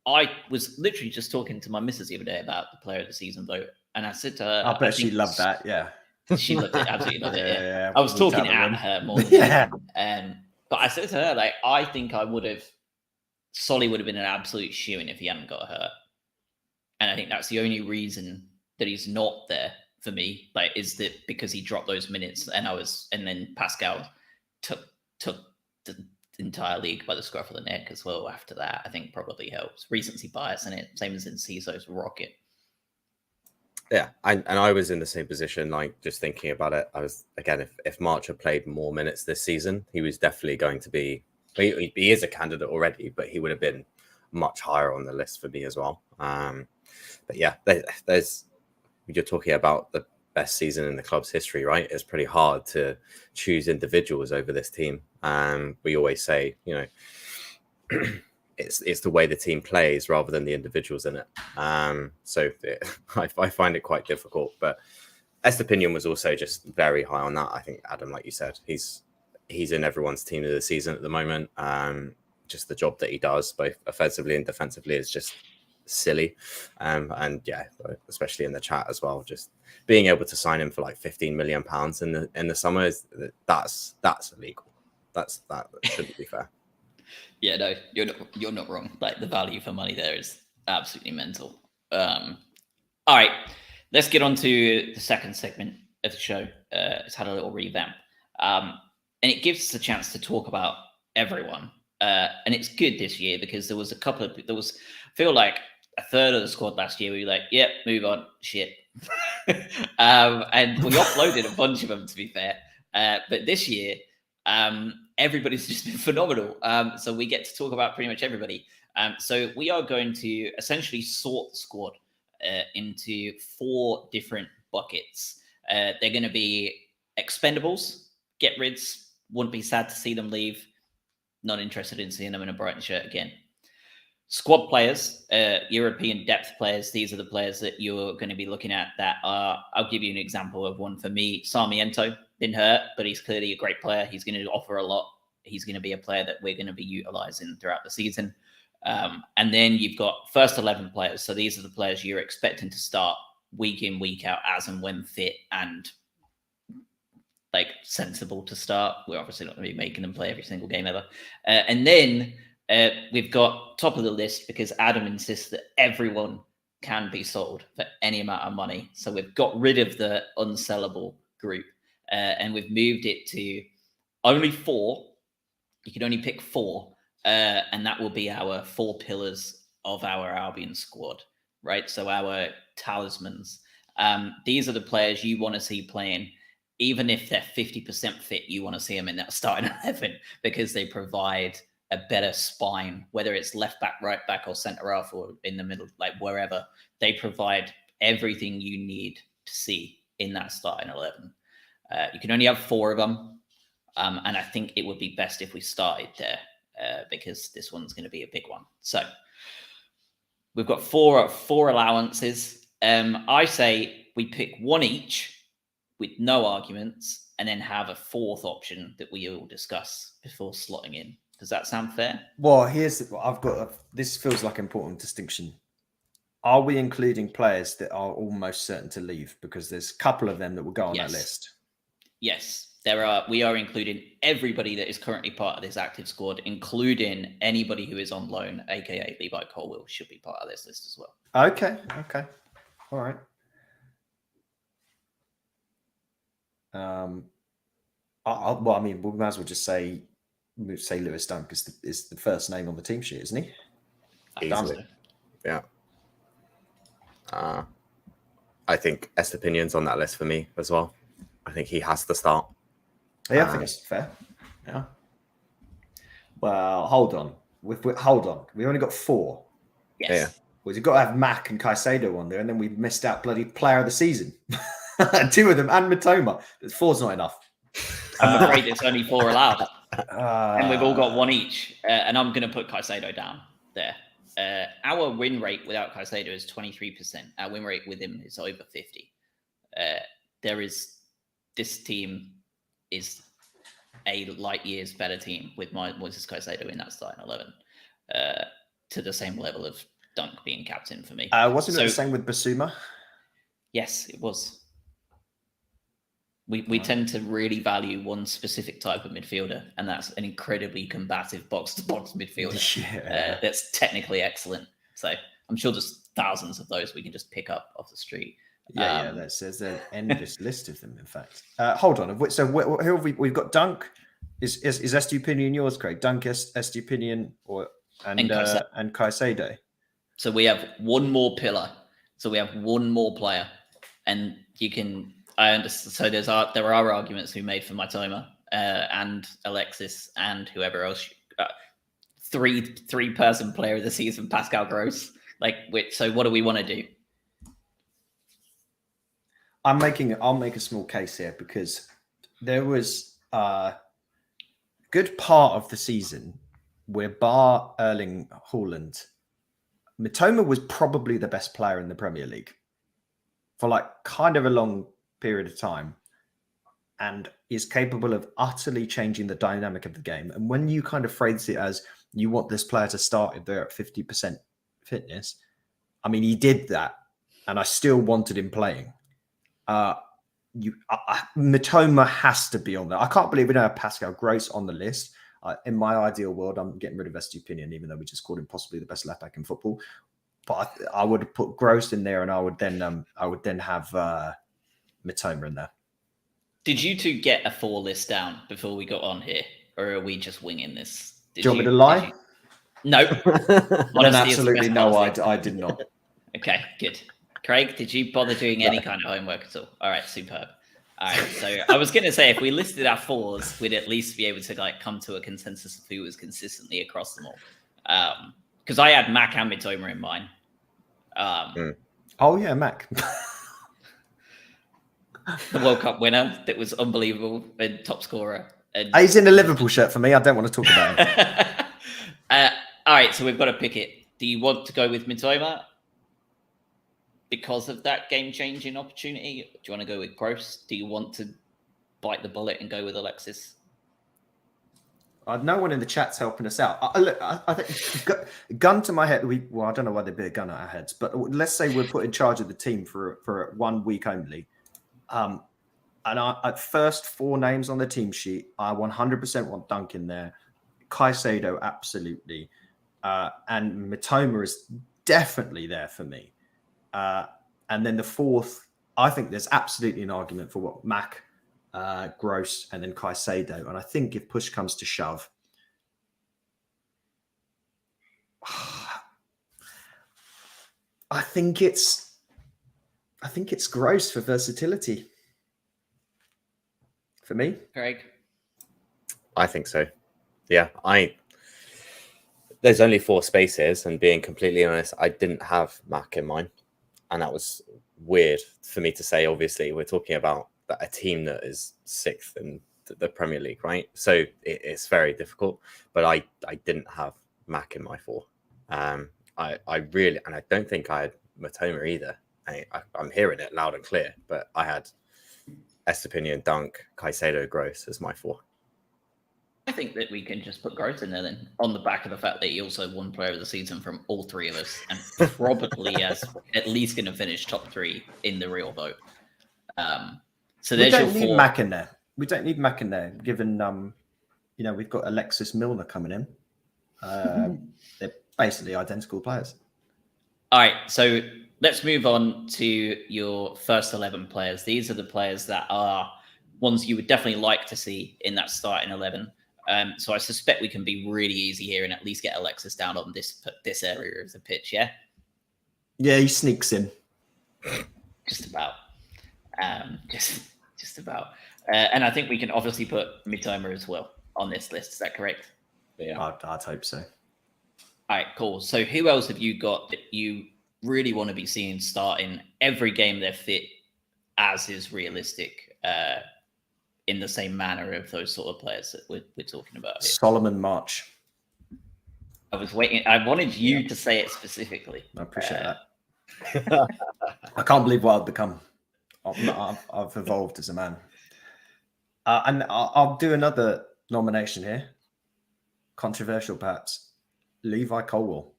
I was literally just talking to my missus the other day about the player of the season vote. And I said to her, I bet she loved that. Yeah. She loved it. Absolutely loved it. Yeah. I was talking at her more than anything. But I said to her, I think Solly would have been an absolute shoo-in if he hadn't got hurt. And I think that's the only reason that he's not there for me, is that because he dropped those minutes and then Pascal took the entire league by the scruff of the neck as well after that. I think probably helps. Recency bias in it, same as in Ciso's rocket. Yeah, I was in the same position, just thinking about it. I was, again, if March had played more minutes this season, he was definitely going to be, he is a candidate already, but he would have been much higher on the list for me as well. But yeah, you're talking about the best season in the club's history, right? It's pretty hard to choose individuals over this team. We always say, it's the way the team plays rather than the individuals in it. I find it quite difficult. But Estupiñán was also just very high on that. I think, Adam, like you said, he's in everyone's team of the season at the moment. Just the job that he does, both offensively and defensively, is just silly. And yeah, especially in the chat as well, just being able to sign him for £15 million in the summer that's illegal. That shouldn't be fair. Yeah, no, you're not wrong. The value for money there is absolutely mental. All right, let's get on to the second segment of the show. It's had a little revamp, and it gives us a chance to talk about everyone. And it's good this year because there was I feel like a third of the squad last year. We were yep, move on, shit. And we offloaded a bunch of them, to be fair. But this year, everybody's just been phenomenal. So we get to talk about pretty much everybody. So we are going to essentially sort the squad into 4 different buckets. They're going to be expendables, get-rids, wouldn't be sad to see them leave, not interested in seeing them in a Brighton shirt again. Squad players, European depth players, these are the players that you're going to be looking at that are, I'll give you an example of one for me. Sarmiento, been hurt, but he's clearly a great player. He's going to offer a lot. He's going to be a player that we're going to be utilizing throughout the season. And then you've got first 11 players. So these are the players you're expecting to start week in, week out, as and when fit and sensible to start. We're obviously not going to be making them play every single game ever. And then we've got top of the list because Adam insists that everyone can be sold for any amount of money. So we've got rid of the unsellable group and we've moved it to only 4. You can only pick 4. And that will be our 4 pillars of our Albion squad, right? So our talismans. These are the players you want to see playing. Even if they're 50% fit, you want to see them in that starting 11 because they provide a better spine, whether it's left back, right back, or centre half, or in the middle, like wherever. They provide everything you need to see in that starting 11. You can only have 4 of them. And I think it would be best if we started there because this one's going to be a big one. So we've got four allowances. I say we pick one each with no arguments and then have a 4th option that we all discuss before slotting in. Does that sound fair? Well, this feels like an important distinction. Are we including players that are almost certain to leave? Because there's a couple of them that will go on that list. Yes, we are including everybody that is currently part of this active squad, including anybody who is on loan, aka Levi Colwill, should be part of this list as well. Okay. All right. We might as well just say Lewis Dunk is the first name on the team sheet, isn't he? Easily. Yeah. I think Estepinion's on that list for me as well. I think he has to start. Yeah, I think that's fair. Yeah. Well, hold on. Hold on. We only got 4. Yes. Yeah. Well, you've got to have Mac and Caicedo on there, and then we missed out bloody player of the season. 2 of them, and Mitoma. 4's not enough. I'm afraid it's only 4 allowed. And we've all got 1 each. And I'm going to put Caicedo down there. Our win rate without Caicedo is 23%. Our win rate with him is over 50. This team is a light years better team with Moises Caicedo in that starting 11 to the same level of Dunk being captain for me. Wasn't it the same with Basuma? Yes, it was. We tend to really value one specific type of midfielder, and that's an incredibly combative box-to-box midfielder that's technically excellent. So I'm sure there's thousands of those we can just pick up off the street. There's an endless list of them, in fact. Hold on. So who have we've got Dunk. Is Estupinian yours, Craig? Dunk, Estupinian, and Caicedo. So we have one more pillar. So we have one more player, and you can. I understand. So there are arguments we made for Mitoma and Alexis and whoever else. 3-person player of the season, Pascal Gross. So what do we want to do? I'll make a small case here because there was a good part of the season where bar Erling Haaland, Mitoma was probably the best player in the Premier League for kind of a long period of time and is capable of utterly changing the dynamic of the game. And when you kind of phrase it as you want this player to start if they're at 50% fitness, I mean, he did that and I still wanted him playing. Mitoma has to be on there. I can't believe we don't have Pascal Gross on the list. In my ideal world, I'm getting rid of Estupinian, even though we just called him possibly the best left back in football. But I would have put Gross in there, and I would then have Mitoma in there. Did you two get a 4 list down before we got on here, or are we just winging this? Do you want me to lie? No. Then absolutely no. I did not. Okay, good. Craig, did you bother doing any kind of homework at all? All right, superb. All right, so I was going to say if we listed our 4s, we'd at least be able to come to a consensus of who was consistently across them all. Because I had Mac and Mitoma in mine. Oh yeah, Mac. The World Cup winner that was unbelievable and top scorer. And he's in a Liverpool shirt for me. I don't want to talk about him. All right, so we've got to pick it. Do you want to go with Mitoma because of that game-changing opportunity? Do you want to go with Gross? Do you want to bite the bullet and go with Alexis? No one in the chat's helping us out. I think gun to my head. I don't know why there'd be a gun at our heads, but let's say we're put in charge of the team for 1 week only. And at first 4 names on the team sheet, I 100% want Dunk in there. Caicedo, absolutely. And Mitoma is definitely there for me. And then the 4th, I think there's absolutely an argument for what Mac, Gross, and then Caicedo. And I think if push comes to shove, I think it's gross for versatility. For me, Craig? I think so. Yeah, there's only 4 spaces, and being completely honest, I didn't have Mac in mind, and that was weird for me to say. Obviously, we're talking about a team that is 6th in the Premier League, right? So it's very difficult. But I didn't have Mac in my 4. I really, and I don't think I had Matoma either. I'm hearing it loud and clear, but I had Estepinian, Dunk, Caicedo, Gross as my 4. I think that we can just put Gross in there then, on the back of the fact that he also won Player of the Season from all 3 of us, and probably has at least going to finish top 3 in the real vote. So we there's don't your need 4. Mac in there. We don't need Mac in there, given we've got Alexis Milner coming in. They're basically identical players. All right, so let's move on to your first 11 players. These are the players that are ones you would definitely like to see in that starting 11. So I suspect we can be really easy here and at least get Alexis down on this area of the pitch, yeah? Yeah, he sneaks in. Just about. Just about. And I think we can obviously put Mitoma as well on this list. Is that correct? Yeah, I'd hope so. All right, cool. So who else have you got that you really want to be seeing starting every game they're fit as is realistic in the same manner of those sort of players that we're talking about here? Solomon March. I was waiting. I wanted you to say it specifically. I appreciate that. I can't believe what I've become. I've evolved as a man. And I'll do another nomination here. Controversial, perhaps. Levi Colwill.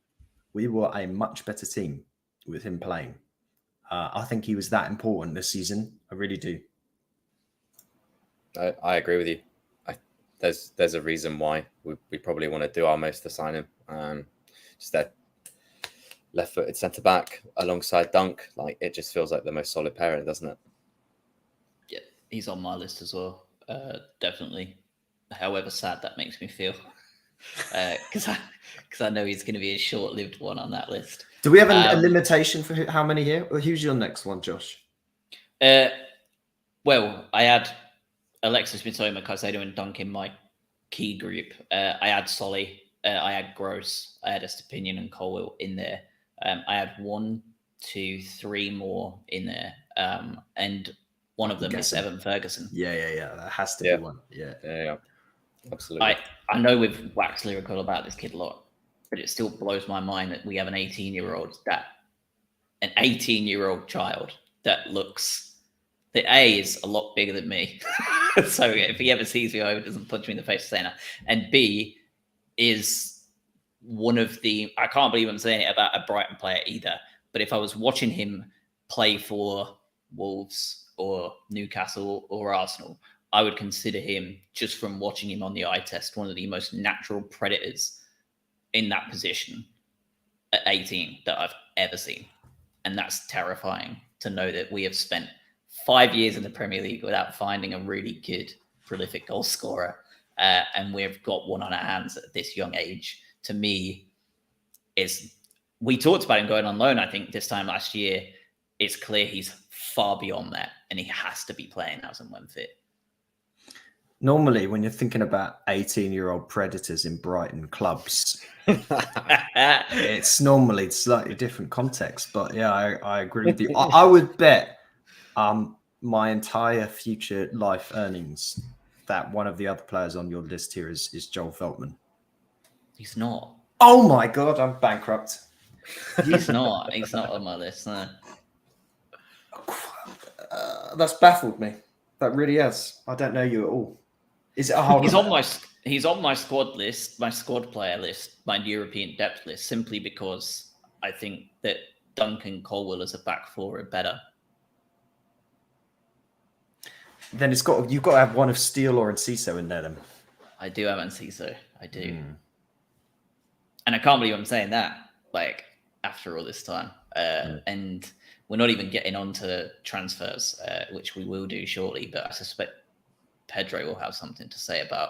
We were a much better team with him playing. I think he was that important this season. I really do. I agree with you. There's a reason why we probably want to do our most to sign him. Just that left-footed centre back alongside Dunk, like it just feels like the most solid pairing, doesn't it? Yeah, he's on my list as well. Definitely. However sad that makes me feel, because I know he's going to be a short-lived one on that list. Do we have a limitation for how many here? Or who's your next one, Josh? Well, I had Alexis Mitoma, Caicedo, and Dunk in my key group. I had Solly, I had Gross, I had Estepinian and Colwill in there. I had 1, 2, 3 more in there, and one of them is Evan Ferguson. Yeah. That has to be one. Yeah. Absolutely. I know we've waxed lyrical about this kid a lot, but it still blows my mind that we have an 18-year-old child that looks that A is a lot bigger than me. So if he ever sees me, I hope he doesn't punch me in the face saying that. And B is one of the, I can't believe I'm saying it about a Brighton player either, but if I was watching him play for Wolves or Newcastle or Arsenal, I would consider him, just from watching him on the eye test, one of the most natural predators in that position at 18 that I've ever seen. And that's terrifying to know that we have spent 5 years in the Premier League without finding a really good, prolific goal scorer. And we've got one on our hands at this young age. To me, we talked about him going on loan, I think, this time last year. It's clear he's far beyond that, and he has to be playing as and when fit. Normally, when you're thinking about 18-year-old predators in Brighton clubs, it's normally slightly different context. But yeah, I agree with you. I would bet my entire future life earnings that one of the other players on your list here is Joel Veltman. He's not. Oh my God, I'm bankrupt. He's not. He's not on my list. No. That's baffled me. That really has. I don't know you at all. Is it a hard? He's on my squad list, my squad player list, my European depth list, simply because I think that Duncan Colwill as a back four are better. Then you've got to have one of Steele or Enciso in there. Then I do have Enciso. I do, and I can't believe I'm saying that. Like after all this time, and we're not even getting on to transfers, which we will do shortly. But I suspect Pedro will have something to say about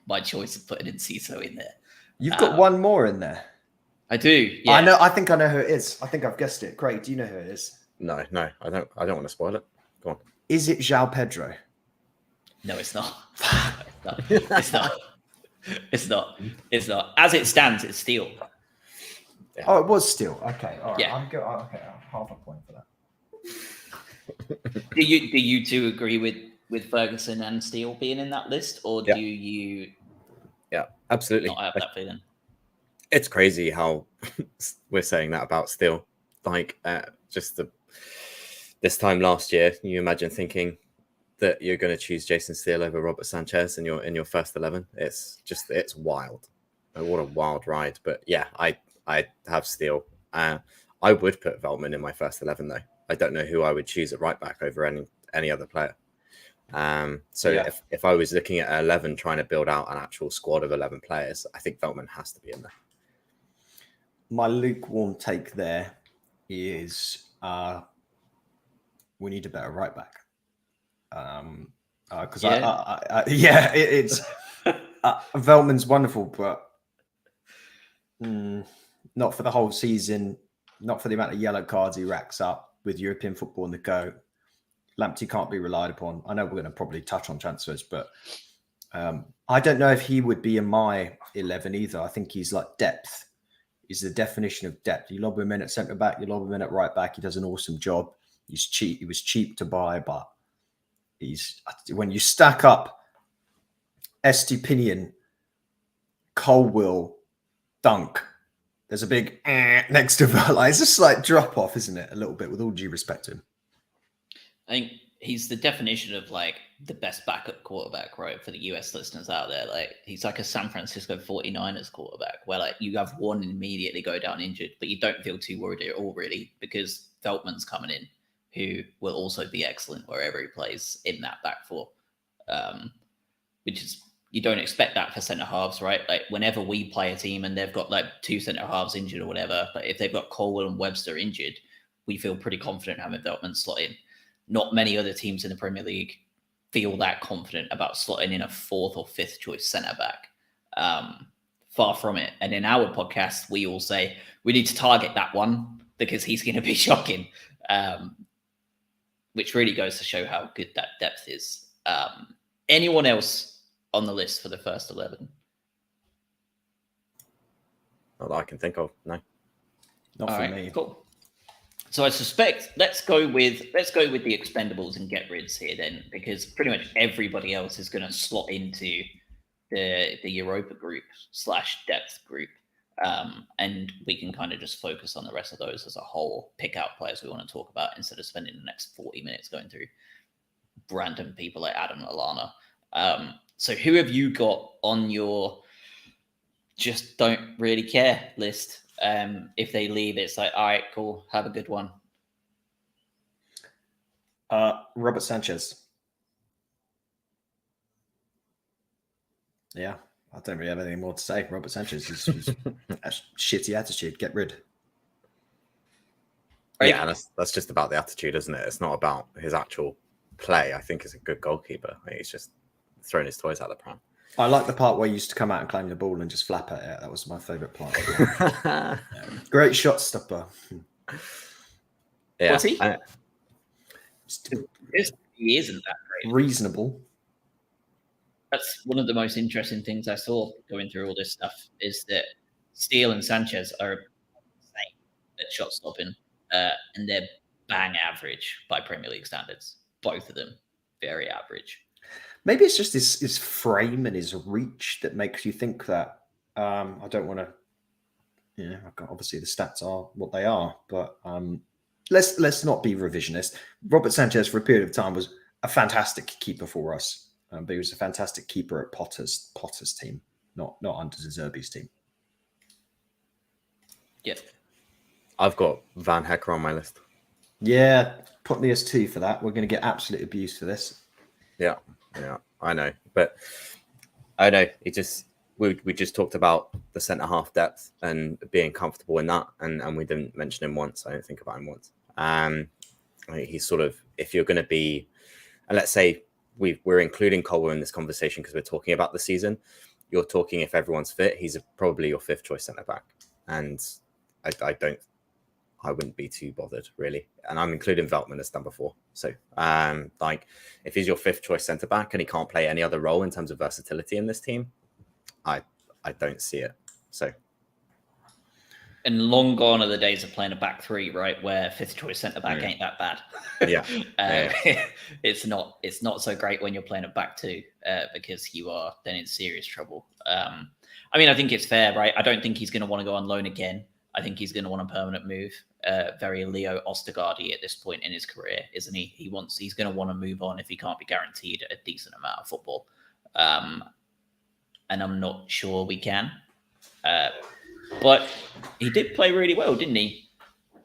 my choice of putting Enciso in there. You've got one more in there. I do. Yeah. I know. I think I know who it is. I think I've guessed it. Craig, do you know who it is? No, I don't want to spoil it. Go on. Is it João Pedro? No, it's not. It's not. It's not. It's not. As it stands, it's Steele. Yeah. Oh, it was still. Okay. All right. Yeah. Okay. Half a point for that. Do you two agree with Ferguson and Steele being in that list, or Yeah. do you Absolutely. not have that feeling? It's crazy how we're saying that about Steele. Like, this time last year, you imagine thinking that you're going to choose Jason Steele over Robert Sanchez in your first 11. It's wild. What a wild ride. But yeah, I have Steele. I would put Veltman in my first 11 though. I don't know who I would choose at right back over any other player. If I was looking at 11 trying to build out an actual squad of 11 players, I think Veltman has to be in there. My lukewarm take there is we need a better right back. Because it's Veltman's wonderful, but not for the whole season, not for the amount of yellow cards he racks up with European football on the go. Lamptey can't be relied upon. I know we're going to probably touch on transfers, but I don't know if he would be in my 11 either. I think he's like depth. He's the definition of depth. You lob him in at centre back, you lob him in at right back. He does an awesome job. He's cheap. He was cheap to buy, but when you stack up Estupinian, Colwill, Dunk, there's a big next to Verla. It's a slight drop off, isn't it? A little bit, with all due respect to him. I think he's the definition of like the best backup quarterback, right? For the US listeners out there, like he's like a San Francisco 49ers quarterback, where like you have one immediately go down injured, but you don't feel too worried at all, really, because Veltman's coming in, who will also be excellent wherever he plays in that back four. Which is, you don't expect that for centre halves, right? Like whenever we play a team and they've got like two centre halves injured or whatever, like if they've got Colwell and Webster injured, we feel pretty confident having Veltman slot in. Not many other teams in the Premier League feel that confident about slotting in a fourth or fifth choice centre back. Far from it. And in our podcast, we all say we need to target that one because he's going to be shocking, which really goes to show how good that depth is. Anyone else on the list for the first 11? Not that I can think of. No. Not All for right, me. cool. So I suspect let's go with the expendables and get rids here then, because pretty much everybody else is going to slot into the Europa group / depth group, and we can kind of just focus on the rest of those as a whole. Pick out players we want to talk about instead of spending the next 40 minutes going through random people like Adam Lallana. So who have you got on your just don't really care list? If they leave, it's like, all right, cool, have a good one. Robert Sanchez. Yeah, I don't really have anything more to say. Robert Sanchez is a shitty attitude. Get rid. Right. Yeah, and that's just about the attitude, isn't it? It's not about his actual play. I think he's a good goalkeeper. I think he's just throwing his toys out the pram. I like the part where he used to come out and claim the ball and just flap at it. That was my favourite part. Great shot stopper. Yeah. What's he? He isn't that great. Reasonable. That's one of the most interesting things I saw going through all this stuff is that Steele and Sanchez are insane at shot stopping, and they're bang average by Premier League standards. Both of them very average. Maybe it's just his frame and his reach that makes you think that. I don't want to. Yeah, obviously the stats are what they are, but let's not be revisionist. Robert Sanchez for a period of time was a fantastic keeper for us, but he was a fantastic keeper at Potter's team, not under De Zerbi's team. Yeah, I've got Van Hecker on my list. Yeah, put me as 2 for that. We're going to get absolute abuse for this. Yeah, I know, but I know we just talked about the centre half depth and being comfortable in that, and we didn't mention him once. I didn't think about him once. He's sort of, if you're going to be, and let's say we're including Colwell in this conversation because we're talking about the season. You're talking if everyone's fit, he's probably your 5th choice centre back. and I wouldn't be too bothered really. And I'm including Veltman as number 4. So like if he's your 5th choice centre back and he can't play any other role in terms of versatility in this team, I don't see it. So. And long gone are the days of playing a back 3, right? Where 5th choice centre back ain't that bad. Yeah. It's not so great when you're playing a back 2 because you are then in serious trouble. I mean, I think it's fair, right? I don't think he's going to want to go on loan again. I think he's going to want a permanent move. Very Leo Ostergaardy at this point in his career, isn't he? He's going to want to move on if he can't be guaranteed a decent amount of football. And I'm not sure we can. But he did play really well, didn't he?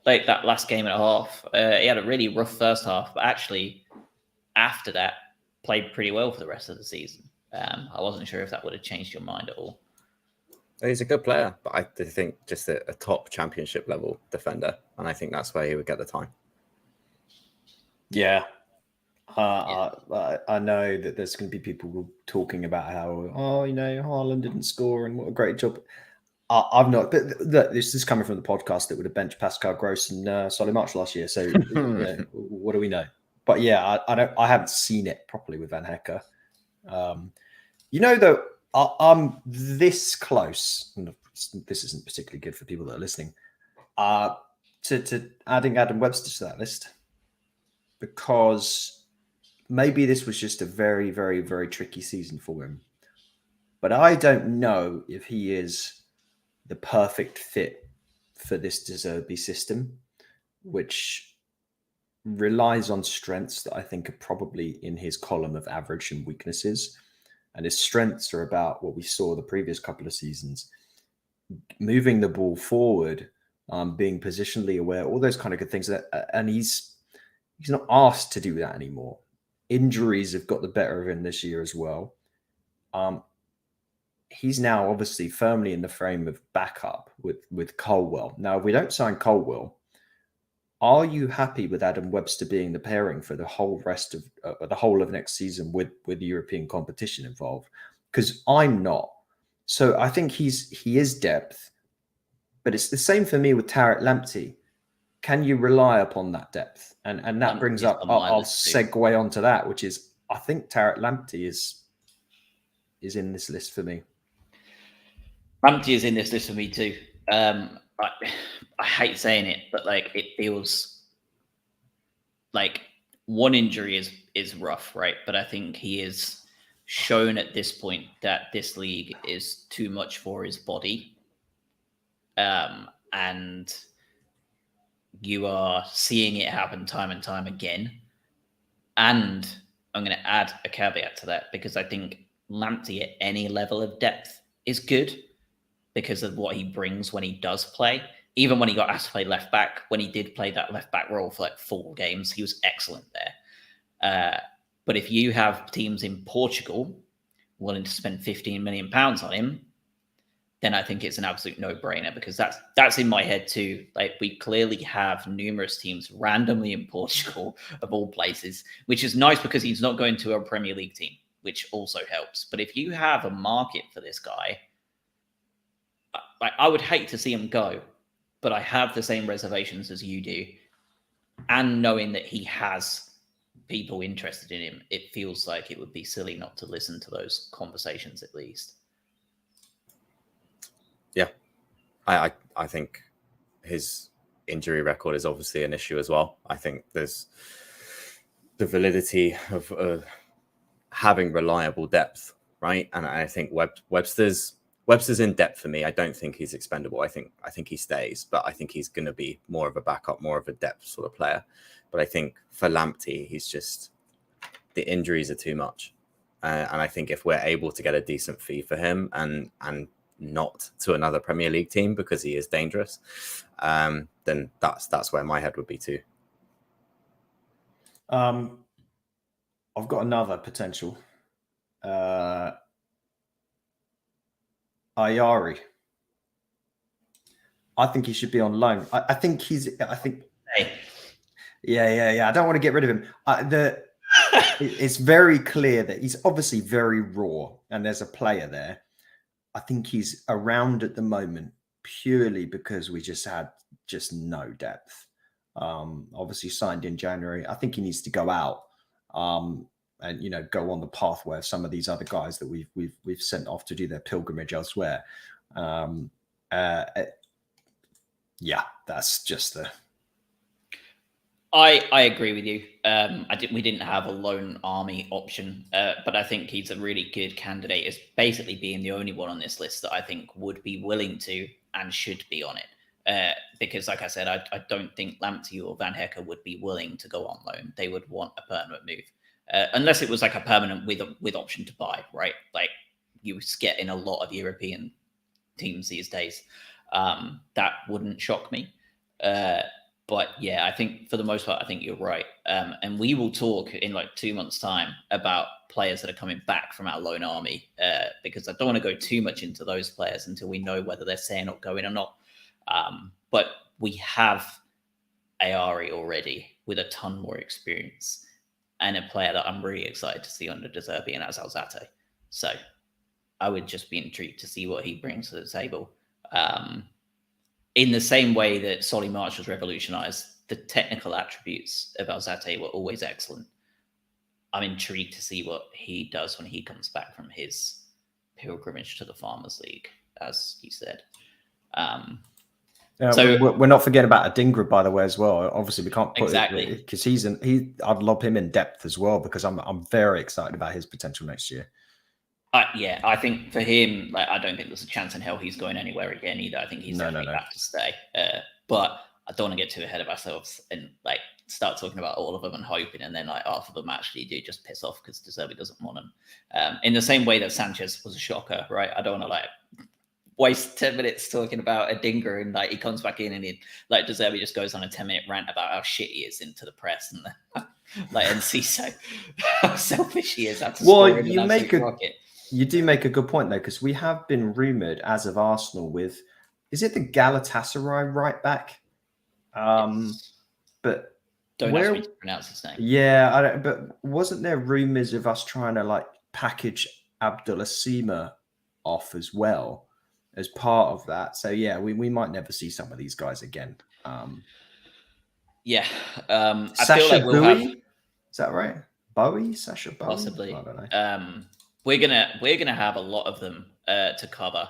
Like that last game and a half. He had a really rough first half, but actually after that played pretty well for the rest of the season. I wasn't sure if that would have changed your mind at all. He's a good player, but I think just a top championship level defender. And I think that's where he would get the time. Yeah. I know that there's going to be people talking about how, Haaland didn't score and what a great job. I've not, but this is coming from the podcast that would have benched Pascal Gross and Solly March last year. So what do we know? But yeah, I haven't seen it properly with Van Hecke. Though, I'm this close, and this isn't particularly good for people that are listening, to adding Adam Webster to that list, because maybe this was just a very, very, very tricky season for him. But I don't know if he is the perfect fit for this De Zerbi system, which relies on strengths that I think are probably in his column of average and weaknesses. And his strengths are about what we saw the previous couple of seasons, moving the ball forward, being positionally aware, all those kind of good things. And he's not asked to do that anymore. Injuries have got the better of him this year as well. He's now obviously firmly in the frame of backup with Colwell. Now, if we don't sign Colwell, are you happy with Adam Webster being the pairing for the whole rest of the whole of next season with European competition involved? Because I'm not. So I think he is depth, but it's the same for me with Tarek Lamptey. Can you rely upon that depth? And that brings up, I'll segue onto that, which is I think Tarek Lamptey is in this list for me. Lamptey is in this list for me too. I hate saying it, but like it feels like one injury is rough, right? But I think he is shown at this point that this league is too much for his body. And you are seeing it happen time and time again. And I'm going to add a caveat to that because I think Lamptey at any level of depth is good because of what he brings when he does play. Even when he got asked to play left back, when he did play that left back role for like 4 games, he was excellent there. But if you have teams in Portugal willing to spend £15 million on him, then I think it's an absolute no-brainer because that's in my head too. Like we clearly have numerous teams randomly in Portugal of all places, which is nice because he's not going to a Premier League team, which also helps. But if you have a market for this guy, I would hate to see him go, but I have the same reservations as you do. And knowing that he has people interested in him, it feels like it would be silly not to listen to those conversations at least. Yeah, I think his injury record is obviously an issue as well. I think there's the validity of having reliable depth, right? And I think Webster's in depth for me. I don't think he's expendable. I think he stays, but I think he's going to be more of a backup, more of a depth sort of player. But I think for Lamptey, he's just the injuries are too much, and I think if we're able to get a decent fee for him and not to another Premier League team because he is dangerous, then that's where my head would be too. I've got another potential. Ayari. I think he should be on loan. I think. Hey. Yeah. I don't want to get rid of him. It's very clear that he's obviously very raw and there's a player there. I think he's around at the moment purely because we just had no depth. Obviously signed in January. I think he needs to go out and go on the pathway of some of these other guys that we've sent off to do their pilgrimage elsewhere. Yeah, that's just the. I agree with you. We didn't have a lone army option, but I think he's a really good candidate as basically being the only one on this list that I think would be willing to and should be on it. Because, like I said, I don't think Lamptey or Van Hecke would be willing to go on loan. They would want a permanent move, unless it was like a permanent with option to buy, right? Like you get in a lot of European teams these days. That wouldn't shock me. But yeah, I think for the most part, I think you're right. And we will talk in like 2 months' time about players that are coming back from our loan army, because I don't want to go too much into those players until we know whether they're saying or going or not. But we have Ayari already with a ton more experience and a player that I'm really excited to see under De Zerbi, and that's Alzate. So I would just be intrigued to see what he brings to the table. In the same way that Solly March was revolutionized, the technical attributes of Alzate were always excellent. I'm intrigued to see what he does when he comes back from his pilgrimage to the Farmers League, as you said. So we're not forgetting about Adingra, by the way, as well. Obviously, we can't put exactly because I'd lob him in depth as well because I'm very excited about his potential next year. Yeah, I think for him, I don't think there's a chance in hell he's going anywhere again either. I think he's definitely back to stay. But I don't want to get too ahead of ourselves and start talking about all of them and hoping, and then half of them actually do just piss off because De Zerbi doesn't want them. In the same way that Sanchez was a shocker, right? I don't want to waste 10 minutes talking about Adingra and he comes back in and De Zerbi just goes on a 10-minute rant about how shit he is into the press and and Cisse, how selfish he is. You do make a good point, though, because we have been rumoured, as of Arsenal, with, is it the Galatasaray right back? Yes. But don't ask me to pronounce his name. Yeah, but wasn't there rumours of us trying to package Abdullah Sima off as well as part of that? So yeah, we might never see some of these guys again. Yeah, Sasha I feel like we'll have. Is that right? Sasha Bowie? Possibly. I don't know. We're gonna have a lot of them to cover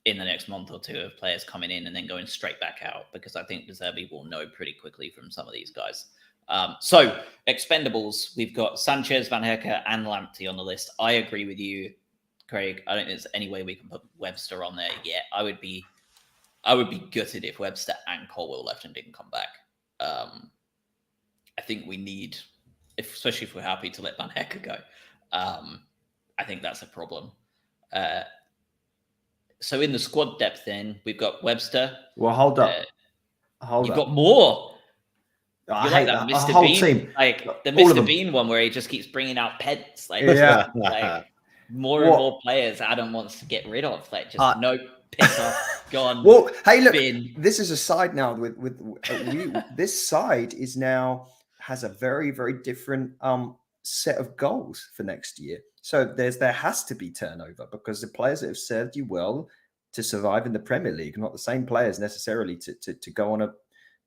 in the next month or two of players coming in and then going straight back out, because I think De Zerbi will know pretty quickly from some of these guys. So Expendables, we've got Sanchez, Van Hecke, and Lamptey on the list. I agree with you, Craig. I don't think there's any way we can put Webster on there yet. I would be gutted if Webster and Colwill left and didn't come back. I think we need, especially if we're happy to let Van Hecke go. I think that's a problem. So in the squad depth, then we've got Webster. Well, hold up. You've got more. I hate that. Mr. Whole Bean, team. The Mr. Bean one where he just keeps bringing out pets. More and more players Adam wants to get rid of. No, piss off, gone. Well, hey, look, bin. This is a side now. This side has a very, very different set of goals for next year. So there has to be turnover, because the players that have served you well to survive in the Premier League are not the same players necessarily to go on a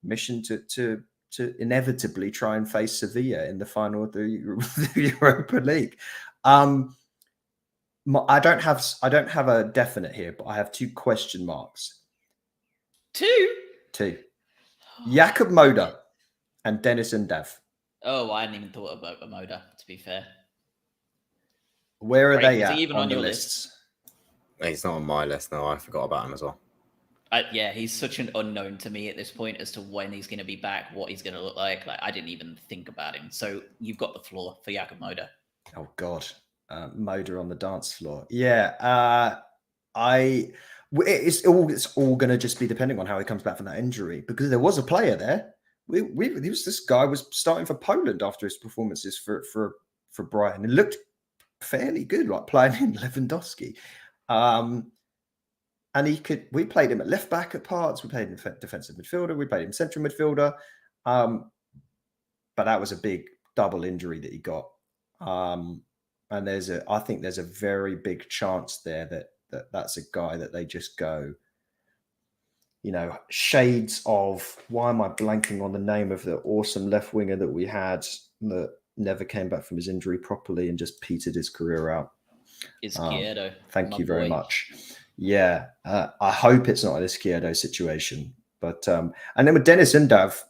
mission to inevitably try and face Sevilla in the final of the Europa League. I don't have a definite here, but I have 2 question marks. Two. Jakub Moder and Dennis Undav. Oh, I hadn't even thought about Moder, to be fair. Where are they is at he even on on the your lists? He's not on my list. No, I forgot about him as well. Yeah, he's such an unknown to me at this point as to when he's going to be back, what he's going to look like. I didn't even think about him. So you've got the floor for Jakub Moder. Oh God, Moder on the dance floor. Yeah, it's all going to just be depending on how he comes back from that injury, because there was a player there. This guy was starting for Poland after his performances for Brighton. It looked fairly good, like playing in Lewandowski. And we played him at left back at parts. We played him defensive midfielder. We played him central midfielder. But that was a big double injury that he got. And I think there's a very big chance there that's a guy that they just go, shades of, why am I blanking on the name of the awesome left winger that we had that never came back from his injury properly and just petered his career out? Izquierdo. Thank you very much. Yeah, I hope it's not an Izquierdo situation. But and then with Dennis Undav,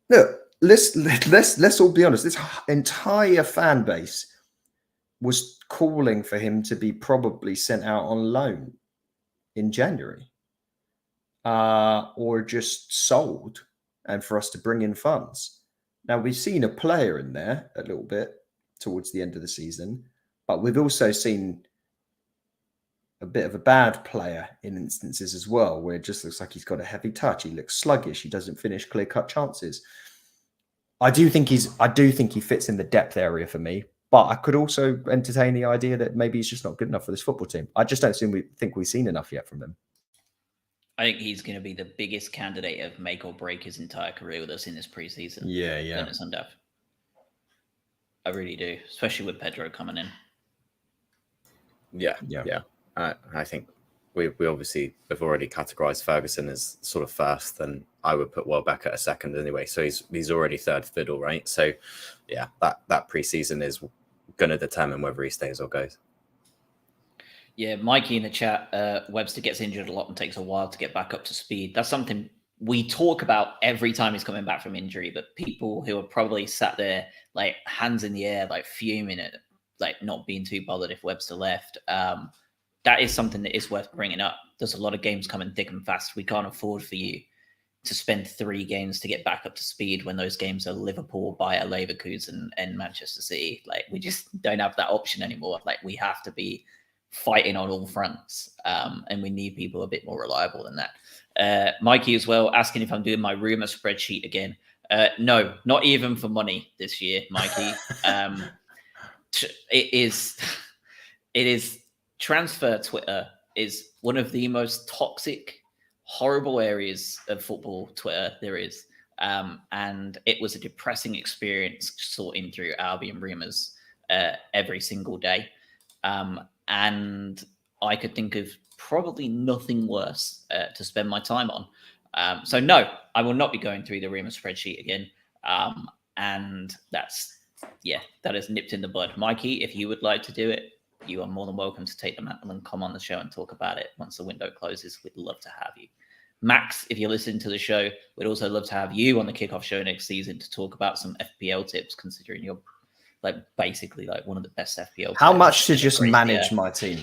look, let's all be honest. This entire fan base was calling for him to be probably sent out on loan in January, or just sold, and for us to bring in funds. Now we've seen a player in there a little bit towards the end of the season, but we've also seen a bit of a bad player in instances as well, where it just looks like he's got a heavy touch. He looks sluggish. He doesn't finish clear-cut chances. I do think he fits in the depth area for me, but I could also entertain the idea that maybe he's just not good enough for this football team. I just don't think we've seen enough yet from him. I think he's going to be the biggest candidate of make or break his entire career with us in this preseason. Yeah. Dennis Undav. I really do, especially with Pedro coming in. Yeah. I think we obviously have already categorized Ferguson as sort of first, and I would put Welbeck at a second anyway. So he's already third fiddle, right? So yeah, that preseason is going to determine whether he stays or goes. Yeah, Mikey in the chat, Webster gets injured a lot and takes a while to get back up to speed. That's something we talk about every time he's coming back from injury, but people who are probably sat there like hands in the air, like fuming at like not being too bothered if Webster left. That is something that is worth bringing up. There's a lot of games coming thick and fast. We can't afford for you to spend 3 games to get back up to speed when those games are Liverpool, Bayer Leverkusen, and Manchester City. Like, we just don't have that option anymore. Like, we have to be fighting on all fronts, and we need people a bit more reliable than that. Mikey as well, asking if I'm doing my rumor spreadsheet again. No, not even for money this year, Mikey. It is transfer Twitter is one of the most toxic, horrible areas of football Twitter there is. And it was a depressing experience sorting through Albion rumors every single day. And I could think of probably nothing worse to spend my time on. So no, I will not be going through the rumor spreadsheet again. And that is nipped in the bud. Mikey, if you would like to do it, you are more than welcome to take the mantle and come on the show and talk about it once the window closes. We'd love to have you. Max, if you're listening to the show, we'd also love to have you on the kickoff show next season to talk about some FPL tips, considering you're basically one of the best FPL. How much to just manage my team?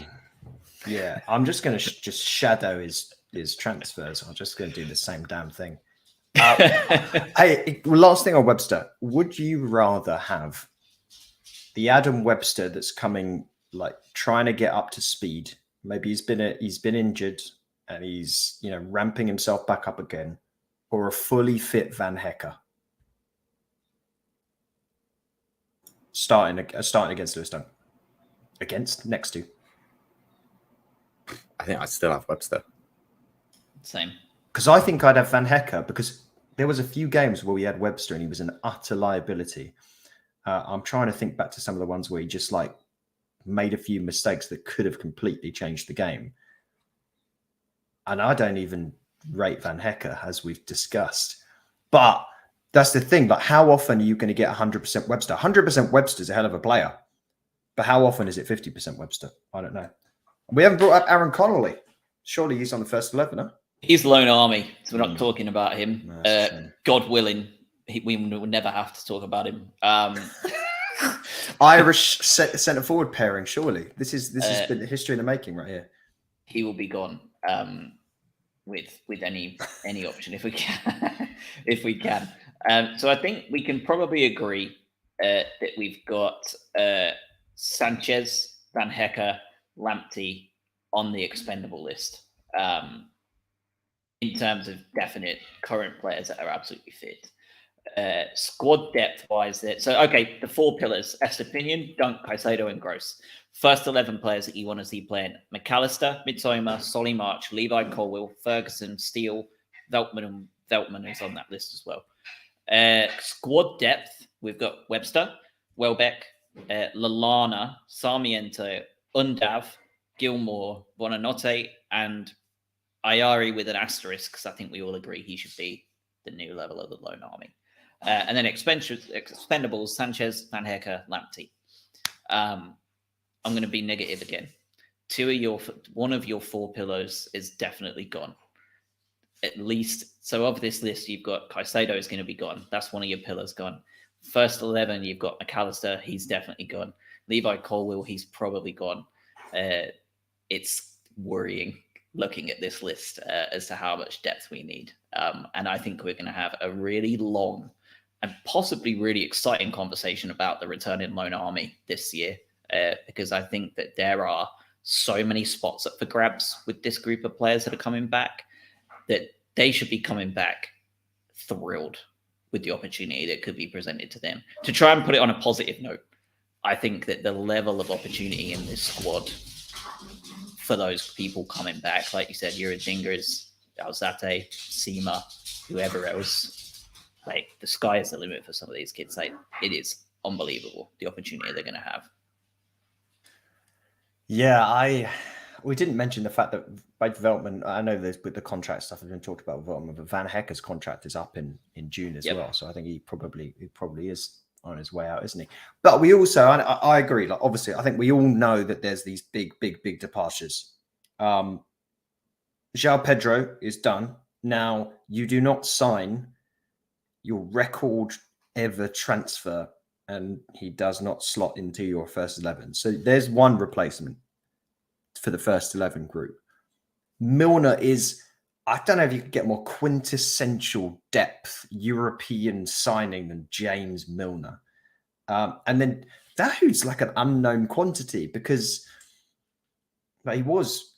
Yeah, I'm just going to just shadow his transfers. I'm just going to do the same damn thing. Hey, last thing on Webster. Would you rather have the Adam Webster that's coming, trying to get up to speed? Maybe he's been injured and he's ramping himself back up again, or a fully fit Van Hecker starting against Lewis Dunk, next to? I think I'd still have Webster. Same. Because I think I'd have Van Hecker, because there was a few games where we had Webster and he was an utter liability. I'm trying to think back to some of the ones where he just made a few mistakes that could have completely changed the game. And I don't even rate Van Hecker, as we've discussed. But that's the thing. How often are you going to get 100% Webster? 100% Webster's a hell of a player. But how often is it 50% Webster? I don't know. We haven't brought up Aaron Connolly. Surely he's on the first 11, huh? He's lone army, so we're not talking about him. God willing, we will never have to talk about him. Irish centre forward pairing. Surely this has been the history in the making right here. He will be gone with any option if we can. So I think we can probably agree that we've got Sanchez, Van Hecker, Lamptey on the expendable list. In terms of definite current players that are absolutely fit. Squad depth wise, the 4 pillars: Estepinian, Dunk, Caicedo, and Gross. First 11 players that you want to see playing: McAllister, Mitoma, Solly March, Levi Colwill, Ferguson, Steele, Veltman is on that list as well. Squad depth, we've got Webster, Welbeck, Lallana, Sarmiento, Undav, Gilmore, Buonanotte, and Ayari with an asterisk, because I think we all agree he should be the new level of the Lone Army. And then expendables, Sanchez, Van Hecke, Lamptey. I'm going to be negative again. One of your 4 pillars is definitely gone. At least, so of this list, you've got Caicedo is going to be gone. That's one of your pillars gone. First 11, you've got McAllister. He's definitely gone. Levi Colwill, he's probably gone. It's worrying looking at this list as to how much depth we need. And I think we're going to have a really long and possibly really exciting conversation about the returning Lone Army this year, because I think that there are so many spots up for grabs with this group of players that are coming back that they should be coming back thrilled with the opportunity that could be presented to them. To try and put it on a positive note, I think that the level of opportunity in this squad for those people coming back, like you said, Dingers, Alzate, Seema, whoever else, like the sky is the limit for some of these kids. Like it is unbelievable the opportunity they're going to have. Yeah, we didn't mention the fact that by development, I know there's with the contract stuff has been talked about with Veltman, but Van Hecke's contract is up in June as well. So I think he probably is on his way out, isn't he? But we also, I agree. Like obviously, I think we all know that there's these big departures. João Pedro is done. Now you do not sign your record ever transfer, and he does not slot into your first 11. So there's one replacement for the first 11 group. Milner is, I don't know if you could get more quintessential depth European signing than James Milner. And then Dahoud's like an unknown quantity because he was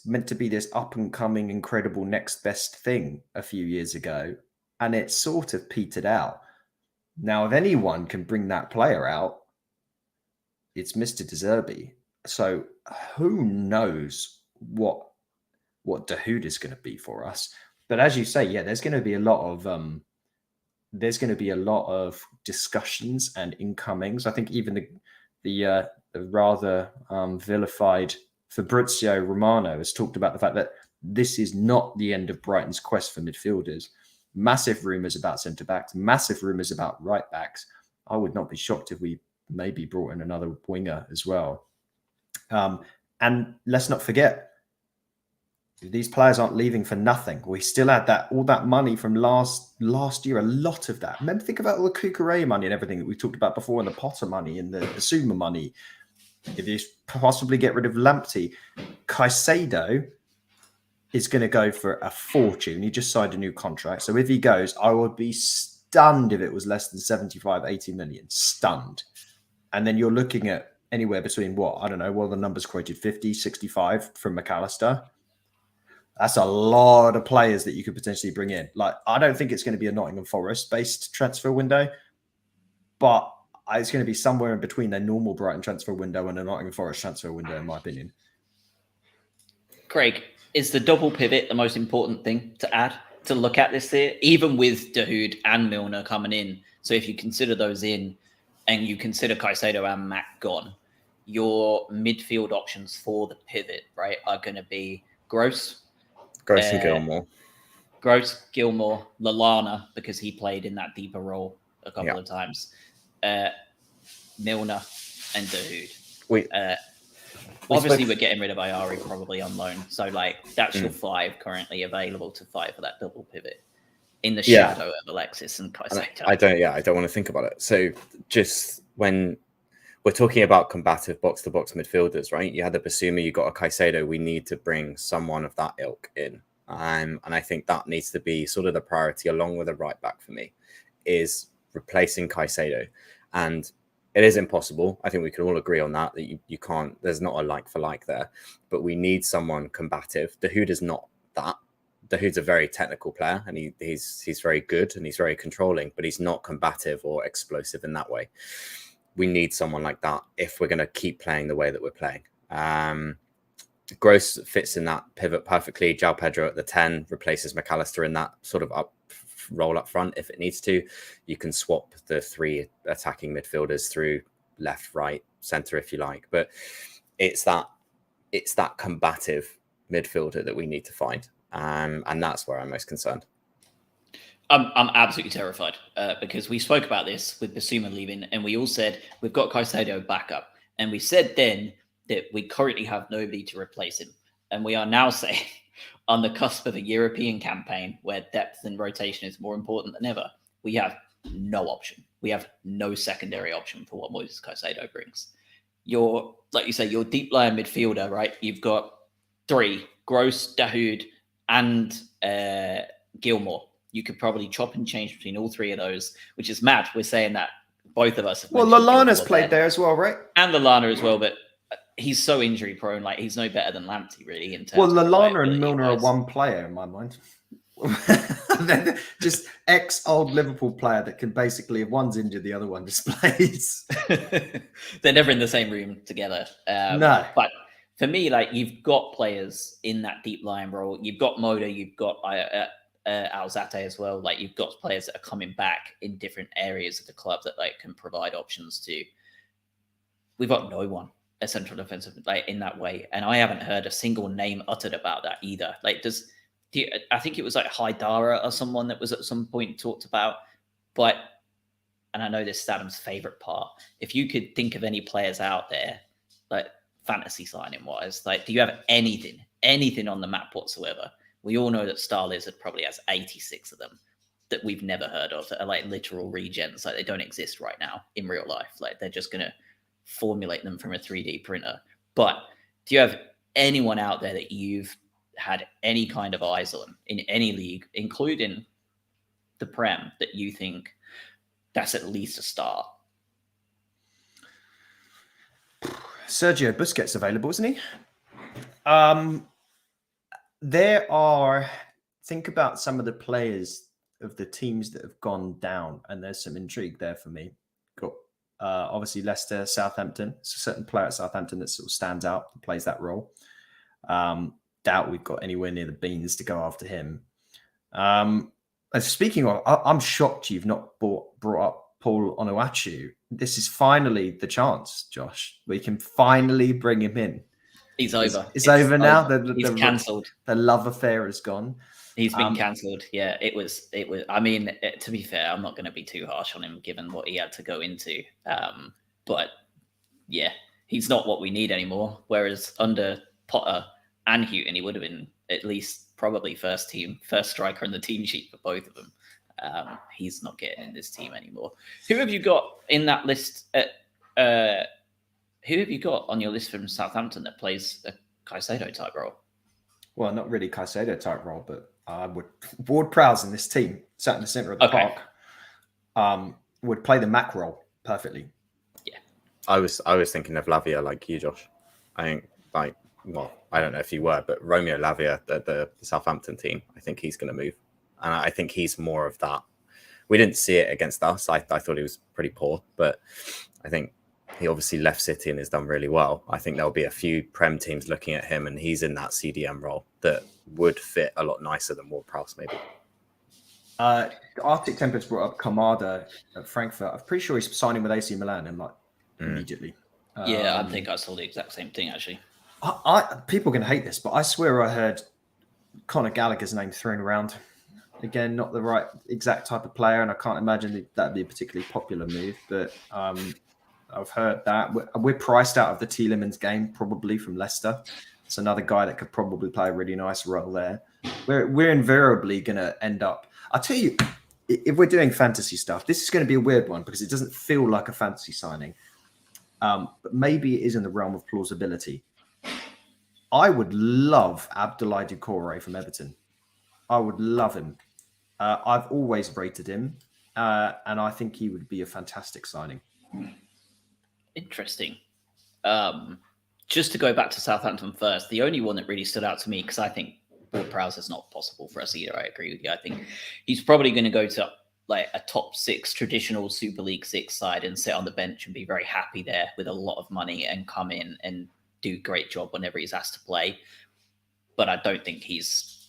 meant to be this up and coming, incredible next best thing a few years ago. And it sort of petered out. Now, if anyone can bring that player out, it's Mr. De Zerbi. So who knows what Dahoud is going to be for us? But as you say, yeah, there's going to be a lot of discussions and incomings. I think even the rather vilified Fabrizio Romano has talked about the fact that this is not the end of Brighton's quest for midfielders. Massive rumours about centre backs, massive rumours about right backs. I would not be shocked if we maybe brought in another winger as well. And let's not forget, these players aren't leaving for nothing. We still had all that money from last year, a lot of that. Remember, think about all the Cucurella money and everything that we talked about before, and the Potter money and the Suma money. If you possibly get rid of Lamptey, Caicedo is going to go for a fortune. He just signed a new contract. So if he goes, I would be stunned if it was less than 75, 80 million. Stunned. And then you're looking at anywhere between the numbers quoted 50, 65 from McAllister. That's a lot of players that you could potentially bring in. Like, I don't think it's going to be a Nottingham Forest based transfer window, but it's going to be somewhere in between their normal Brighton transfer window and a Nottingham Forest transfer window, in my opinion. Craig, is the double pivot the most important thing to look at this year, even with Dahoud and Milner coming in? So if you consider those in, and you consider Caicedo and Mac gone, your midfield options for the pivot, right, are going to be Gross and Gilmore. Gross, Gilmore, Lallana, because he played in that deeper role a couple of times. Milner and Dahoud. Obviously, we're getting rid of Ayari probably on loan. So, that's your 5 currently available to fight for that double pivot in the shadow of Alexis and Caicedo. I don't want to think about it. So, just when we're talking about combative box-to-box midfielders, right? You had a Basuma, you got a Caicedo. We need to bring someone of that ilk in. And I think that needs to be sort of the priority, along with a right back for me, is replacing Caicedo. And it is impossible. I think we can all agree on that you can't, there's not a like for like there, but we need someone combative. Dahoud is not that. Dahoud's a very technical player, and he's very good and he's very controlling, but he's not combative or explosive in that way. We need someone like that if we're going to keep playing the way that we're playing. Gross fits in that pivot perfectly. João Pedro at the 10 replaces McAllister in that sort of roll up front if it needs to. You can swap the 3 attacking midfielders through left, right, center if you like, but it's that combative midfielder that we need to find. And that's where I'm most concerned. I'm absolutely terrified because we spoke about this with Basuma leaving, and we all said we've got Caicedo back up, and we said then that we currently have nobody to replace him, and we are now saying on the cusp of a European campaign where depth and rotation is more important than ever, we have no option. We have no secondary option for what Moises Caicedo brings. Like you say, your deep line midfielder, right? You've got three: Gross, Dahoud, and Gilmore. You could probably chop and change between all three of those, which is mad. We're saying that both of us have. Well, Lallana's played there as well, right? And Lallana as well, but he's so injury prone. Like, he's no better than Lamptey, really. In terms well, Lallana of and Milner are one player in my mind. Just ex-old Liverpool player that can basically, if one's injured, the other one just plays. They're never in the same room together. No. But for me, like, you've got players in that deep line role. You've got Moda, you've got Alzate as well. Like, you've got players that are coming back in different areas of the club that like can provide options to. We've got no one a central defensive like in that way, and I haven't heard a single name uttered about that either. Like, I think it was like Haidara or someone that was at some point talked about, but and I know this is Adam's favorite part. If you could think of any players out there, like fantasy signing wise, like, do you have anything on the map whatsoever? We all know that Star Lizard probably has 86 of them that we've never heard of that are like literal regens. Like, they don't exist right now in real life. Like, they're just going to formulate them from a 3D printer. But do you have anyone out there that you've had any kind of eyes on in any league, including the Prem, that you think that's at least a start? Sergio Busquets available, isn't he? Think about some of the players of the teams that have gone down, and there's some intrigue there for me. Got obviously Leicester, Southampton. It's a certain player at Southampton that sort of stands out and plays that role. Doubt we've got anywhere near the beans to go after him. And speaking of, I'm shocked you've not brought up Paul Onuachu. This is finally the chance, Josh. We can finally bring him in. He's over. It's over now. He's cancelled. The love affair is gone. He's been cancelled. Yeah, it was. I mean, to be fair, I'm not going to be too harsh on him given what he had to go into. But yeah, he's not what we need anymore. Whereas under Potter and Houghton, he would have been at least probably first striker in the team sheet for both of them. He's not getting in this team anymore. Who have you got in that list? Who have you got on your list from Southampton that plays a Caicedo type role? Well, not really Caicedo type role, but Ward-Prowse in this team, sat in the centre of the park, would play the Mac role perfectly. Yeah, I was thinking of Lavia like you, Josh. I think I don't know if you were, but Romeo Lavia, the Southampton team, I think he's going to move, and I think he's more of that. We didn't see it against us. I thought he was pretty poor, but I think he obviously left City and has done really well. I think there'll be a few Prem teams looking at him, and he's in that CDM role that would fit a lot nicer than Ward-Prowse maybe. Arctic Tempest brought up Kamada at Frankfurt. I'm pretty sure he's signing with AC Milan and immediately. Yeah, I think I saw the exact same thing actually. People are going to hate this, but I swear I heard Conor Gallagher's name thrown around. Again, not the right exact type of player, and I can't imagine that'd be a particularly popular move, but I've heard that. We're priced out of the Tielemans game, probably from Leicester. It's another guy that could probably play a really nice role there. We're invariably going to end up... I'll tell you, if we're doing fantasy stuff, this is going to be a weird one because it doesn't feel like a fantasy signing. But maybe it is in the realm of plausibility. I would love Abdoulaye Doucouré from Everton. I would love him. I've always rated him, and I think he would be a fantastic signing. Interesting. Just to go back to Southampton first, the only one that really stood out to me, because I think Ward-Prowse is not possible for us either. I agree with you. I think he's probably going to go to like a top 6 traditional Super League 6 side and sit on the bench and be very happy there with a lot of money and come in and do a great job whenever he's asked to play. But I don't think he's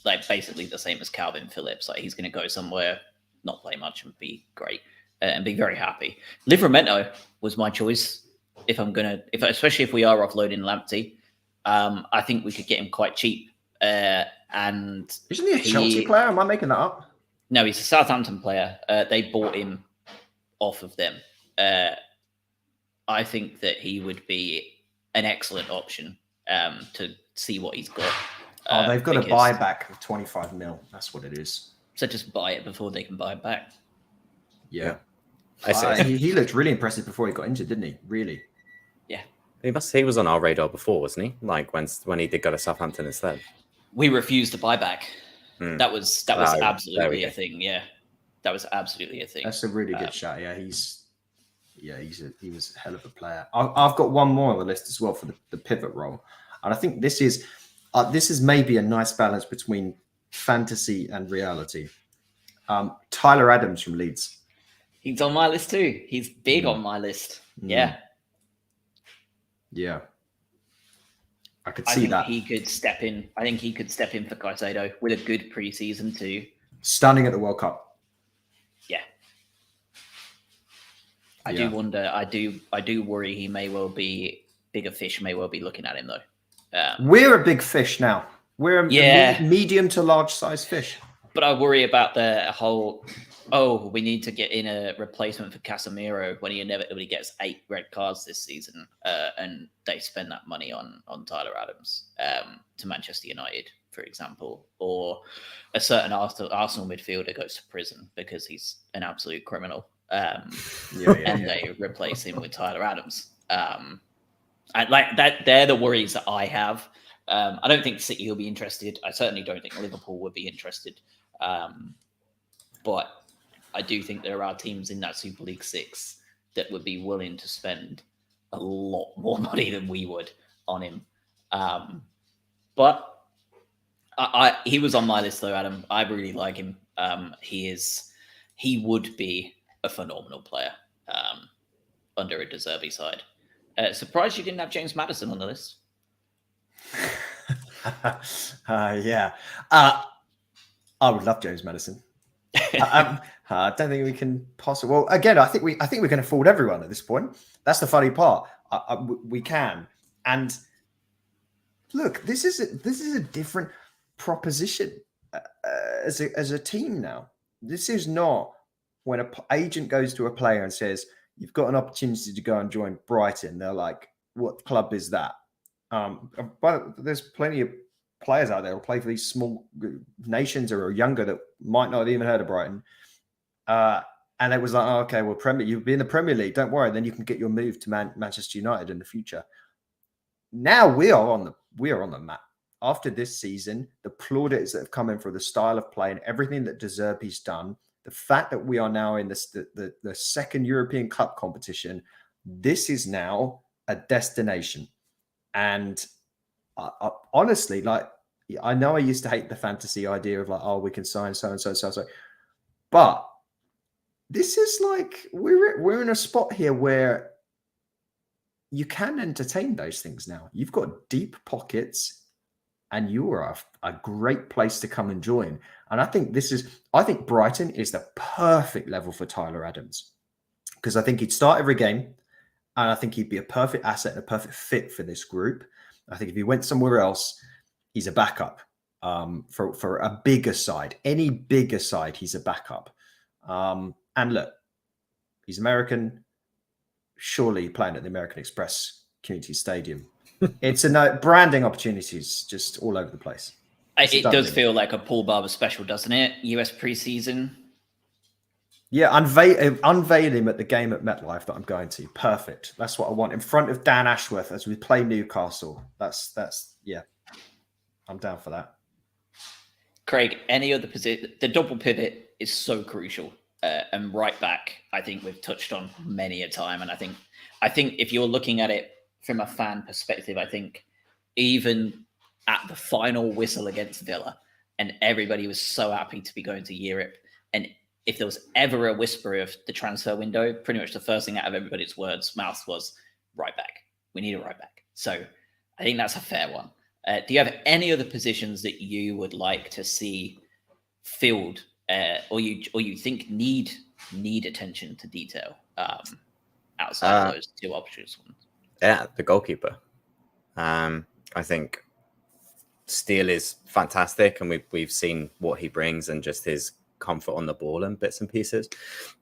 like basically the same as Calvin Phillips. Like, he's going to go somewhere, not play much and be great and be very happy. Livramento was my choice. Especially if we are offloading Lamptey, I think we could get him quite cheap and isn't he a Chelsea player? Am I making that up? No, he's a Southampton player. They bought him off of them. I think that he would be an excellent option to see what he's got. They've got a buyback of 25 mil. That's what it is. So just buy it before they can buy it back. Yeah. He looked really impressive before he got injured, didn't he? Really? Yeah. He was on our radar before, wasn't he? Like when he did go to Southampton instead. We refused the buyback. That was absolutely a thing. Yeah. That was absolutely a thing. That's a really good shot. Yeah, he was a hell of a player. I've got one more on the list as well for the pivot role, and I think this is maybe a nice balance between fantasy and reality. Tyler Adams from Leeds. He's on my list too. He's big on my list. Yeah. Yeah. I could see that. He could step in. I think he could step in for Caicedo with a good preseason too. Stunning at the World Cup. Yeah. I do wonder. I do worry he may well be bigger fish. May well be looking at him though. We're a big fish now. We're a medium to large size fish. But I worry about the whole. Oh, we need to get in a replacement for Casemiro when he inevitably gets 8 red cards this season, and they spend that money on Tyler Adams to Manchester United, for example, or a certain Arsenal midfielder goes to prison because he's an absolute criminal. And they replace him with Tyler Adams. And like that, they're the worries that I have. I don't think City will be interested. I certainly don't think Liverpool would be interested. But I do think there are teams in that Super League 6 that would be willing to spend a lot more money than we would on him. But he was on my list though, Adam. I really like him. He would be a phenomenal player under a De Zerbi side. Surprised you didn't have James Maddison on the list. Yeah. I would love James Maddison. I don't think we can possibly. Well, again, I think we can afford everyone at this point. That's the funny part. We can. And look, this is a different proposition as a team now. This is not when an agent goes to a player and says, "You've got an opportunity to go and join Brighton." They're like, "What club is that?" But there's plenty of players out there who play for these small nations or are younger that might not have even heard of Brighton. And it was like, oh, okay, well, you'll be in the Premier League. Don't worry. Then you can get your move to Manchester United in the future. Now we are on the map. After this season, the plaudits that have come in for the style of play and everything that De Zerbi's done, the fact that we are now in the second European Cup competition, this is now a destination. And I honestly, like, I know I used to hate the fantasy idea of like, oh, we can sign so and so, but this is like we're in a spot here where you can entertain those things now. You've got deep pockets, and you are a great place to come and join. And I think Brighton is the perfect level for Tyler Adams, because I think he'd start every game, and I think he'd be a perfect asset and a perfect fit for this group. I think if he went somewhere else, he's a backup for a bigger side. Any bigger side, he's a backup. And look, he's American. Surely playing at the American Express Community Stadium. It's branding opportunities just all over the place. It does feel like a Paul Barber special, doesn't it? US preseason. Yeah, unveil him at the game at MetLife that I'm going to. Perfect. That's what I want in front of Dan Ashworth as we play Newcastle. That's yeah. I'm down for that. Craig, any other position? The double pivot is so crucial, and right back, I think we've touched on many a time. And I think if you're looking at it from a fan perspective, I think even at the final whistle against Villa, and everybody was so happy to be going to Europe, and if there was ever a whisper of the transfer window, pretty much the first thing out of everybody's mouth was right back. We need a right back. So I think that's a fair one. Do you have any other positions that you would like to see filled, or you think need attention to detail outside of those two options? Yeah, the goalkeeper. I think Steele is fantastic, and we've seen what he brings and just his comfort on the ball and bits and pieces.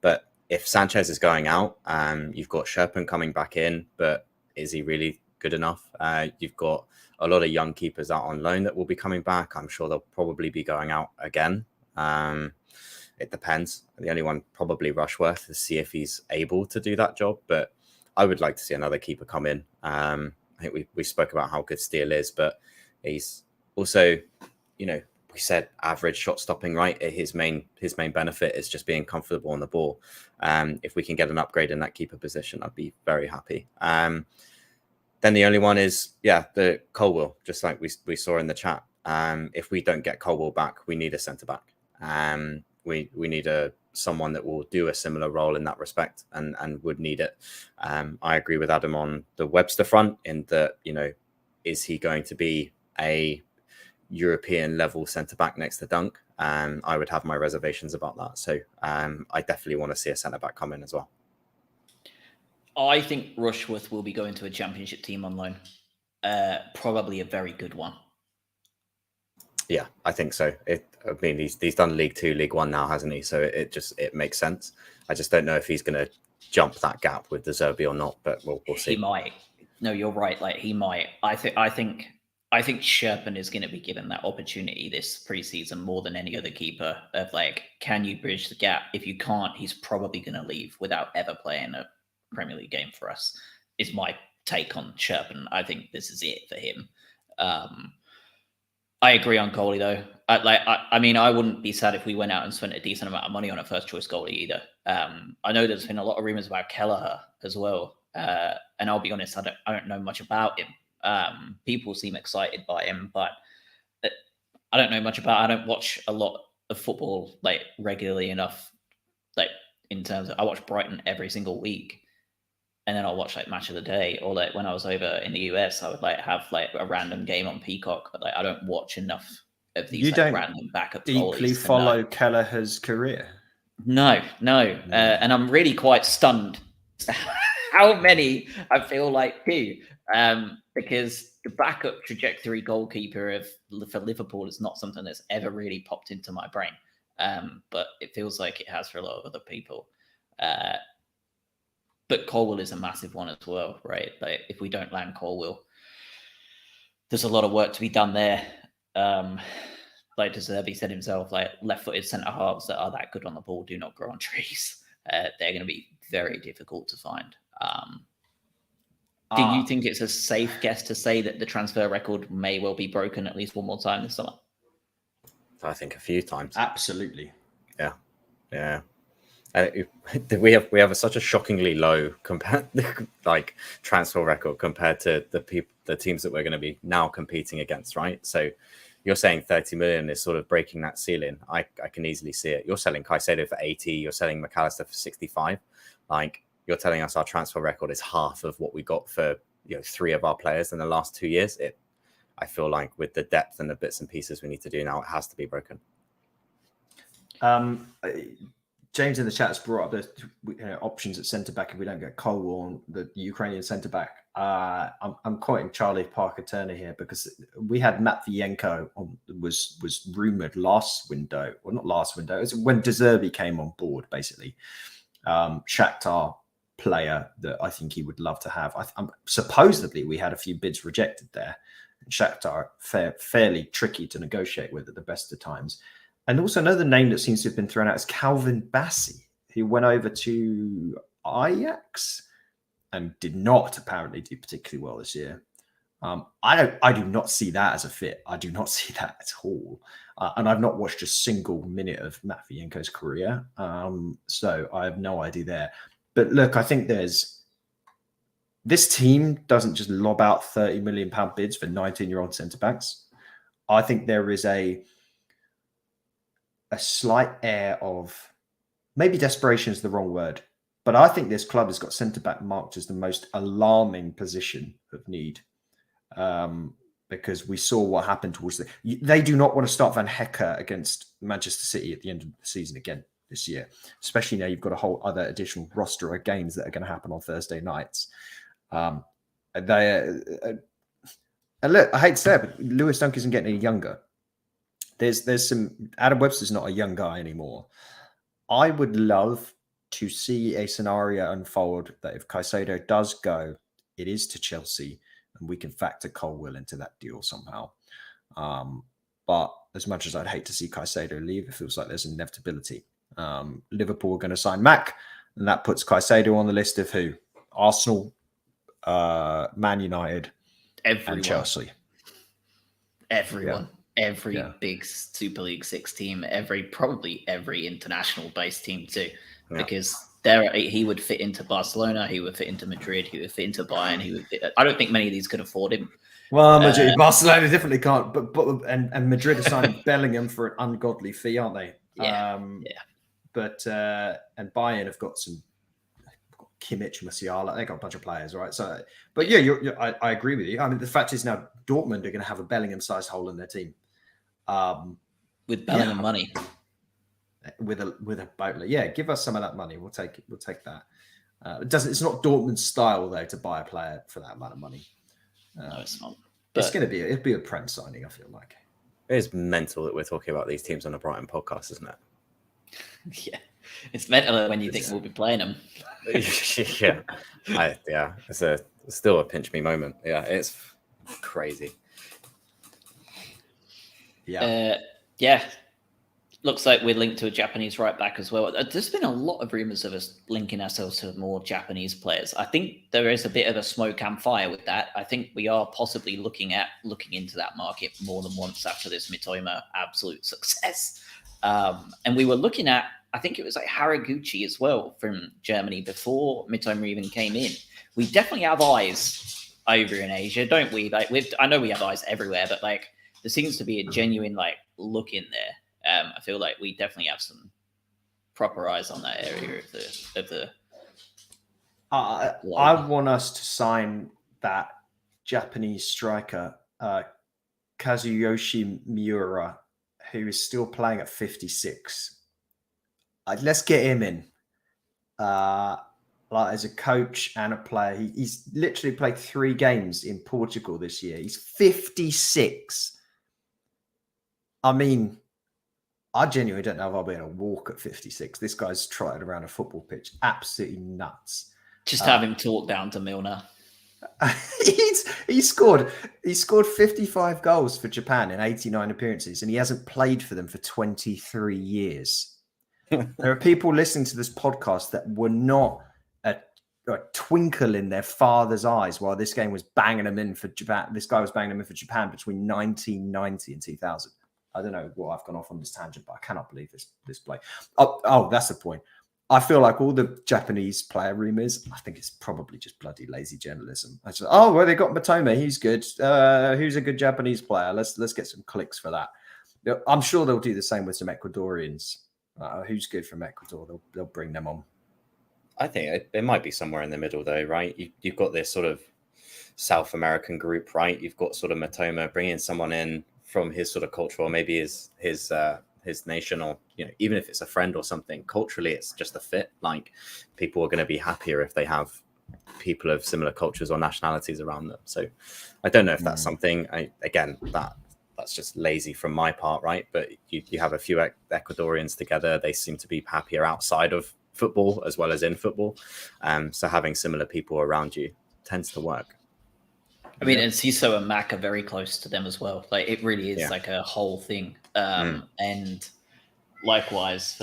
But if Sanchez is going out, you've got Sherpen coming back in, but is he really good enough? You've got a lot of young keepers out on loan that will be coming back. I'm sure they'll probably be going out again. It depends. The only one probably Rushworth, to see if he's able to do that job. But I would like to see another keeper come in. I think we spoke about how good Steele is, but he's also, we said average shot stopping, right? His main benefit is just being comfortable on the ball. If we can get an upgrade in that keeper position, I'd be very happy. Then the only one is, the Colwill, just like we saw in the chat. If we don't get Colwill back, we need a centre back. We need someone that will do a similar role in that respect and would need it. I agree with Adam on the Webster front in that, is he going to be a European level centre back next to Dunk? I would have my reservations about that. So I definitely want to see a centre back come in as well. I think Rushworth will be going to a championship team on loan. Probably a very good one. Yeah, I think so. He's done League 2, League 1 now, hasn't he? So it makes sense. I just don't know if he's going to jump that gap with De Zerbi or not, but we'll see. He might. No, you're right. Like, he might. I think Sherpen is going to be given that opportunity this preseason more than any other keeper of can you bridge the gap? If you can't, he's probably going to leave without ever playing a Premier League game for us, is my take on Sherpen. I think this is it for him. I agree on goalie though. I wouldn't be sad if we went out and spent a decent amount of money on a first choice goalie either. I know there's been a lot of rumors about Kelleher as well, and I'll be honest, I don't know much about him. People seem excited by him, but I don't know much about. I don't watch a lot of football regularly enough. In terms of, I watch Brighton every single week. And then I'll watch Match of the Day, or when I was over in the US, I would have a random game on Peacock. But I don't watch enough of these random backup. Deeply follow Kelleher's career. No, and I'm really quite stunned how many I feel do. Because the backup trajectory goalkeeper for Liverpool is not something that's ever really popped into my brain. But it feels like it has for a lot of other people. But Colwill is a massive one as well, right? If we don't land Colwill, there's a lot of work to be done there. De Zerbi said himself, left-footed centre halves that are that good on the ball do not grow on trees. They're going to be very difficult to find. Do you think it's a safe guess to say that the transfer record may well be broken at least one more time this summer? I think a few times. Absolutely. Yeah. We have such a shockingly low transfer record compared to the teams that we're going to be now competing against, right? So you're saying 30 million is sort of breaking that ceiling. I can easily see it. You're selling Caicedo for 80. You're selling McAllister for 65. You're telling us our transfer record is half of what we got for 3 of our players in the last 2 years. I feel like with the depth and the bits and pieces we need to do now, it has to be broken. James in the chat has brought up the options at centre back if we don't get Colwill, the Ukrainian centre back. I'm quoting Charlie Parker Turner here because we had Matvienko was rumoured last window, or not last window. It was when De Zerbi came on board, basically. Shakhtar player that I think he would love to have. Supposedly we had a few bids rejected there. Shakhtar fairly tricky to negotiate with at the best of times. And also another name that seems to have been thrown out is Calvin Bassey, who went over to Ajax and did not apparently do particularly well this year. I do not see that as a fit. I do not see that at all. And I've not watched a single minute of Matvienko's career. So I have no idea there. But look, I think this team doesn't just lob out £30 million bids for 19-year-old centre-backs. I think there is a slight air of, maybe desperation is the wrong word, but I think this club has got centre-back marked as the most alarming position of need. Because we saw what happened towards they do not want to start Van Hecke against Manchester City at the end of the season again this year, especially now you've got a whole other additional roster of games that are going to happen on Thursday nights. A And look, I hate to say it, but Lewis Dunk isn't getting any younger. There's some Adam Webster's not a young guy anymore. I would love to see a scenario unfold that if Caicedo does go, it is to Chelsea, and we can factor Colwill into that deal somehow. But as much as I'd hate to see Caicedo leave, it feels like there's inevitability. Liverpool are going to sign Mac, and that puts Caicedo on the list of who? Arsenal, Man United, Everyone. and Chelsea. Everyone. Every big Super League 6 team, probably every international based team too, because he would fit into Barcelona, he would fit into Madrid, he would fit into Bayern. I don't think many of these could afford him. Well, Barcelona definitely can't, but and Madrid are signing Bellingham for an ungodly fee, aren't they? Yeah. But and Bayern have got some Kimmich, Musiala, they got a bunch of players, right? So, but I agree with you. I mean, the fact is now Dortmund are going to have a Bellingham-sized hole in their team. With Bellingham money, with a boatload, give us some of that money. We'll take that. It's not Dortmund's style though to buy a player for that amount of money. No, it's not. But It'll be a Prem signing. I feel like it is mental that we're talking about these teams on a Brighton podcast, isn't it? Yeah, it's mental when you think we'll be playing them. It's still a pinch me moment. Yeah, it's crazy. Looks like we're linked to a Japanese right back as well. There's been a lot of rumors of us linking ourselves to more Japanese players. I think there is a bit of a smoke and fire with that. I think we are possibly looking into that market more than once after this Mitoma absolute success. And we were looking at, I think it was like Haraguchi as well from Germany before Mitoma even came in. We definitely have eyes over in Asia, don't we? Like I know we have eyes everywhere, but like there seems to be a genuine like look in there. I feel like we definitely have some proper eyes on that area of the. I want us to sign that Japanese striker, Kazuyoshi Miura, who is still playing at 56. Let's get him in. As a coach and a player. He's literally played 3 games in Portugal this year. He's 56. I mean, I genuinely don't know if I'll be able to walk at 56. This guy's trotted around a football pitch. Absolutely nuts. Just have him talk down to Milner. He scored 55 goals for Japan in 89 appearances, and he hasn't played for them for 23 years. There are people listening to this podcast that were not a twinkle in their father's eyes while this game was banging them in for Japan. This guy was banging them in for Japan between 1990 and 2000. I don't know what I've gone off on this tangent, but I cannot believe this play. Oh, that's the point. I feel like all the Japanese player rumors, I think it's probably just bloody lazy journalism. They got Mitoma. He's good. Who's a good Japanese player? Let's get some clicks for that. I'm sure they'll do the same with some Ecuadorians. Who's good from Ecuador? They'll bring them on. I think it might be somewhere in the middle, though, right? You've got this sort of South American group, right? You've got sort of Mitoma bringing someone in from his sort of culture, or maybe his nation, or even if it's a friend or something. Culturally, it's just a fit. Like, people are going to be happier if they have people of similar cultures or nationalities around them. So I don't know if that's something. That's just lazy from my part, right? But you have a few Ecuadorians together. They seem to be happier outside of football as well as in football. So having similar people around you tends to work. I mean, and Ciso and Mac are very close to them as well. Like, it really is like a whole thing. And likewise,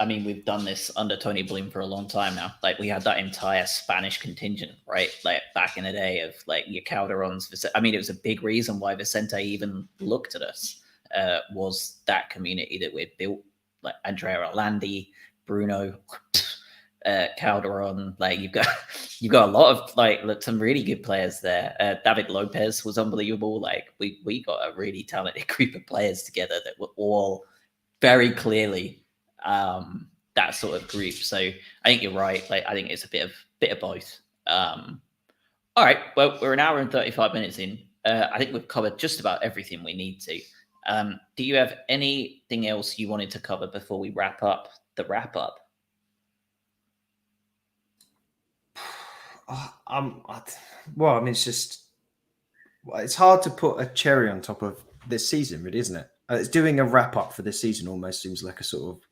we've done this under Tony Bloom for a long time now. Like, we had that entire Spanish contingent, right? Like, back in the day of like your Calderons. I mean, it was a big reason why Vicente even looked at us, was that community that we'd built. Like Andrea Orlandi, Bruno, Calderon. Like, you've got a lot of like some really good players there. David Lopez was unbelievable. Like, we got a really talented group of players together that were all very clearly that sort of group. So I think you're right. Like, I think it's a bit of both. All right. Well, we're an hour and 35 minutes in. I think we've covered just about everything we need to. Do you have anything else you wanted to cover before we wrap up the wrap up? It's just Well, it's hard to put a cherry on top of this season, really, isn't it? It's doing a wrap up for this season almost seems like a sort of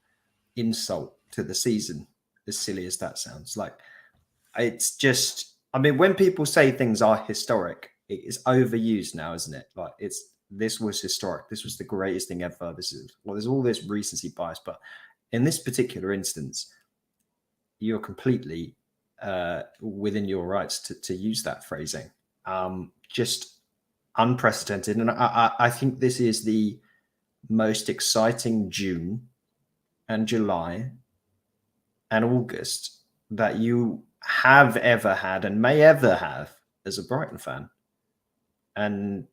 insult to the season, as silly as that sounds. Like, it's just, I mean, when people say things are historic, it is overused now, isn't it? Like, this was historic. This was the greatest thing ever. There's all this recency bias, but in this particular instance, you're completely within your rights to use that phrasing. Just unprecedented. And I think this is the most exciting June and July and August that you have ever had and may ever have as a Brighton fan. And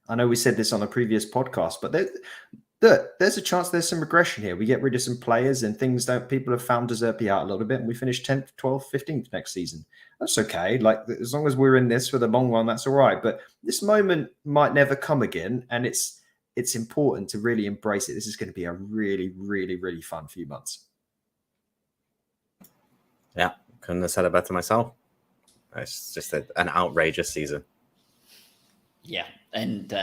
I know we said this on a previous podcast, but there's a chance there's some regression here. We get rid of some players and things that people have found Deserbi out a little bit, and we finish 10th, 12th, 15th next season. That's okay. Like, as long as we're in this for the long run, that's all right. But this moment might never come again, and it's important to really embrace it. This is going to be a really, really, really fun few months. Yeah, couldn't have said it better myself. It's just an outrageous season. Yeah, and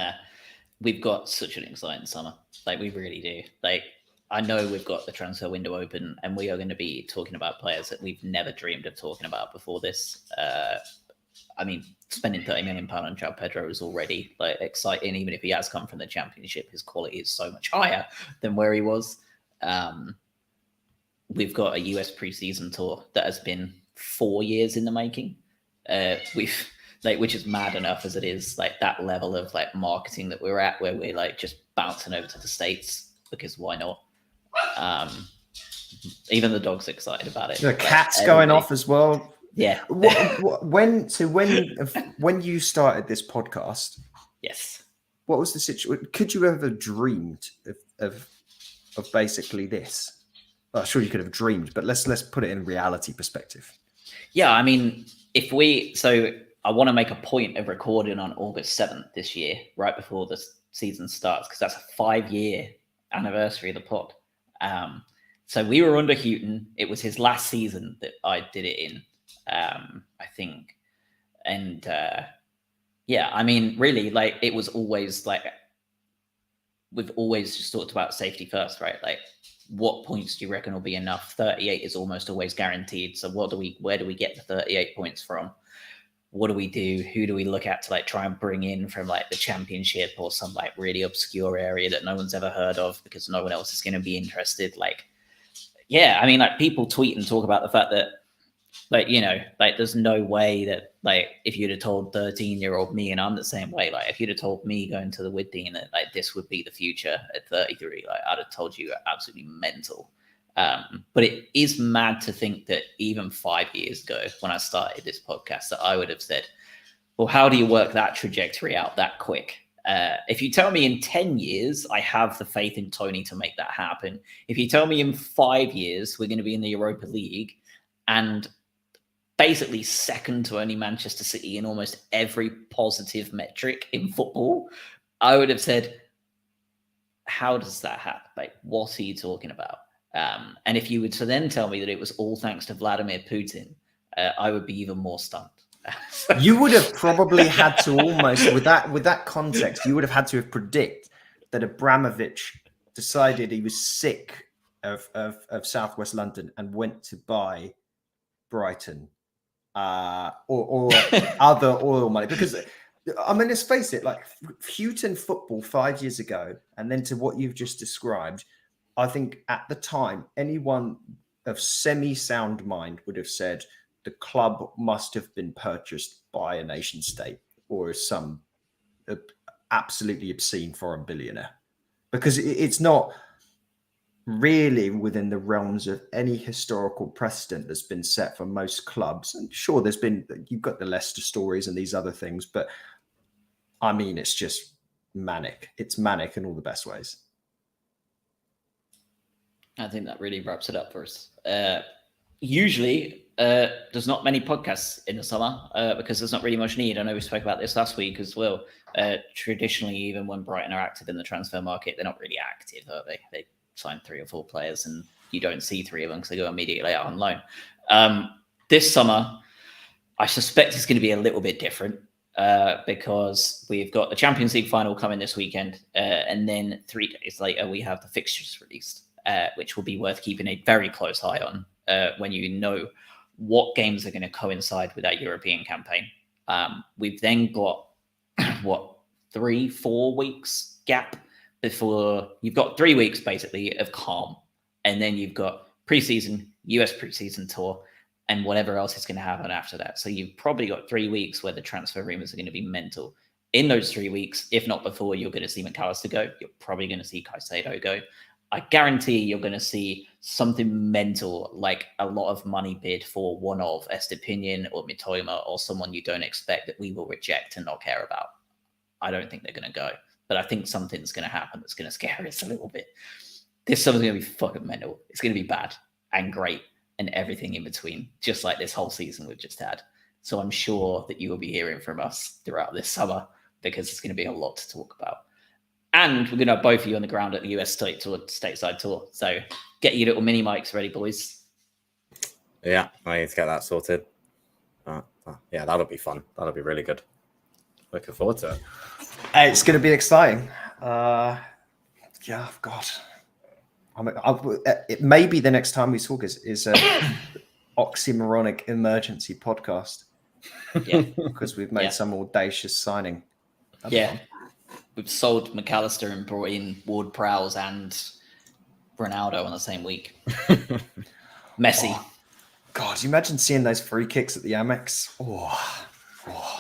we've got such an exciting summer. Like, we really do. Like, I know we've got the transfer window open, and we are going to be talking about players that we've never dreamed of talking about before this. I mean, spending £30 million on João Pedro is already like exciting. Even if he has come from the Championship, his quality is so much higher than where he was. We've got a US preseason tour that has been 4 years in the making. Which is mad enough as it is, like that level of like marketing that we're at, where we're like just bouncing over to the States because why not? Even the dog's excited about it. The cat's going off as well. Yeah. When you started this podcast, yes. What was the situation? Could you ever dreamed of basically this? Well, sure you could have dreamed, but let's put it in reality perspective. Yeah, I mean, I want to make a point of recording on August 7th this year, right before the season starts, because that's a 5-year anniversary of the pod. So we were under Houghton. It was his last season that I did it in, I think. And yeah, I mean, really, like, it was always like, we've always just talked about safety first, right? Like, what points do you reckon will be enough? 38 is almost always guaranteed. So where do we get the 38 points from? What do we do? Who do we look at to like try and bring in from like the Championship or some like really obscure area that no one's ever heard of because no one else is going to be interested? Like, yeah, I mean, like, people tweet and talk about the fact that, like, you know, like, there's no way that, like, if you'd have told 13-year-old me, and I'm the same way, like, if you'd have told me going to the Wooddean that like this would be the future at 33, like, I'd have told you absolutely mental. But it is mad to think that even 5 years ago, when I started this podcast, that I would have said, well, how do you work that trajectory out that quick? If you tell me in 10 years, I have the faith in Tony to make that happen. If you tell me in 5 years, we're going to be in the Europa League and basically second to only Manchester City in almost every positive metric in football, I would have said, how does that happen? Like, what are you talking about? And if you were to then tell me that it was all thanks to Vladimir Putin, I would be even more stunned. You would have probably had to almost, with that context, you would have had to have predict that Abramovich decided he was sick of Southwest London and went to buy Brighton or other oil money. Because, I mean, let's face it, like, Houghton football 5 years ago, and then to what you've just described, I think at the time, anyone of semi-sound mind would have said the club must have been purchased by a nation state or some absolutely obscene foreign billionaire, because it's not really within the realms of any historical precedent that's been set for most clubs. And sure, you've got the Leicester stories and these other things, but I mean, it's just manic. It's manic in all the best ways. I think that really wraps it up for us. Usually, there's not many podcasts in the summer because there's not really much need. I know we spoke about this last week as well. Traditionally, even when Brighton are active in the transfer market, they're not really active, are they? They sign 3 or 4 players and you don't see 3 of them because they go immediately out on loan. This summer, I suspect it's going to be a little bit different. because we've got the Champions League final coming this weekend, and then 3 days later we have the fixtures released, which will be worth keeping a very close eye on when you know what games are going to coincide with that European campaign. We've then got 3-4 weeks gap before you've got 3 weeks basically of calm, and then you've got preseason, US preseason tour, and whatever else is going to happen after that. So you've probably got 3 weeks where the transfer rumors are going to be mental. In those 3 weeks, if not before, you're going to see McAllister go. You're probably going to see Caicedo go. I guarantee you're going to see something mental, like a lot of money bid for one of Estepinian or Mitoma or someone you don't expect that we will reject and not care about. I don't think they're going to go, but I think something's going to happen that's going to scare us a little bit. This summer's going to be fucking mental. It's going to be bad and great and everything in between, just like this whole season we've just had. So I'm sure that you will be hearing from us throughout this summer because it's going to be a lot to talk about. And we're going to have both of you on the ground at the US stateside tour. So get your little mini mics ready, boys. Yeah, I need to get that sorted. Yeah, that'll be fun. That'll be really good. Looking forward to it. It's going to be exciting. God. It may be the next time we talk is a oxymoronic emergency podcast. Yeah, because we've made some audacious signing. We've sold McAllister and brought in Ward-Prowse and Ronaldo on the same week. Messi. Oh, God, you imagine seeing those free kicks at the Amex?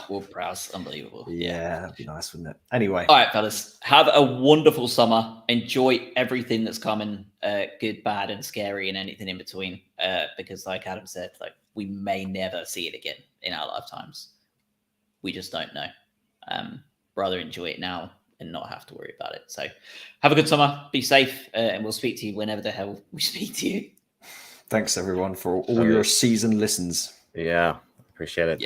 Ward-Prowse, unbelievable. Yeah, that'd be nice, wouldn't it? Anyway. All right, fellas. Have a wonderful summer. Enjoy everything that's coming, good, bad, and scary, and anything in between. Because, like Adam said, we may never see it again in our lifetimes. We just don't know. Rather enjoy it now and not have to worry about it. So, have a good summer. Be safe, and we'll speak to you whenever the hell we speak to you. Thanks, everyone, for all your seasoned listens. Yeah, appreciate it.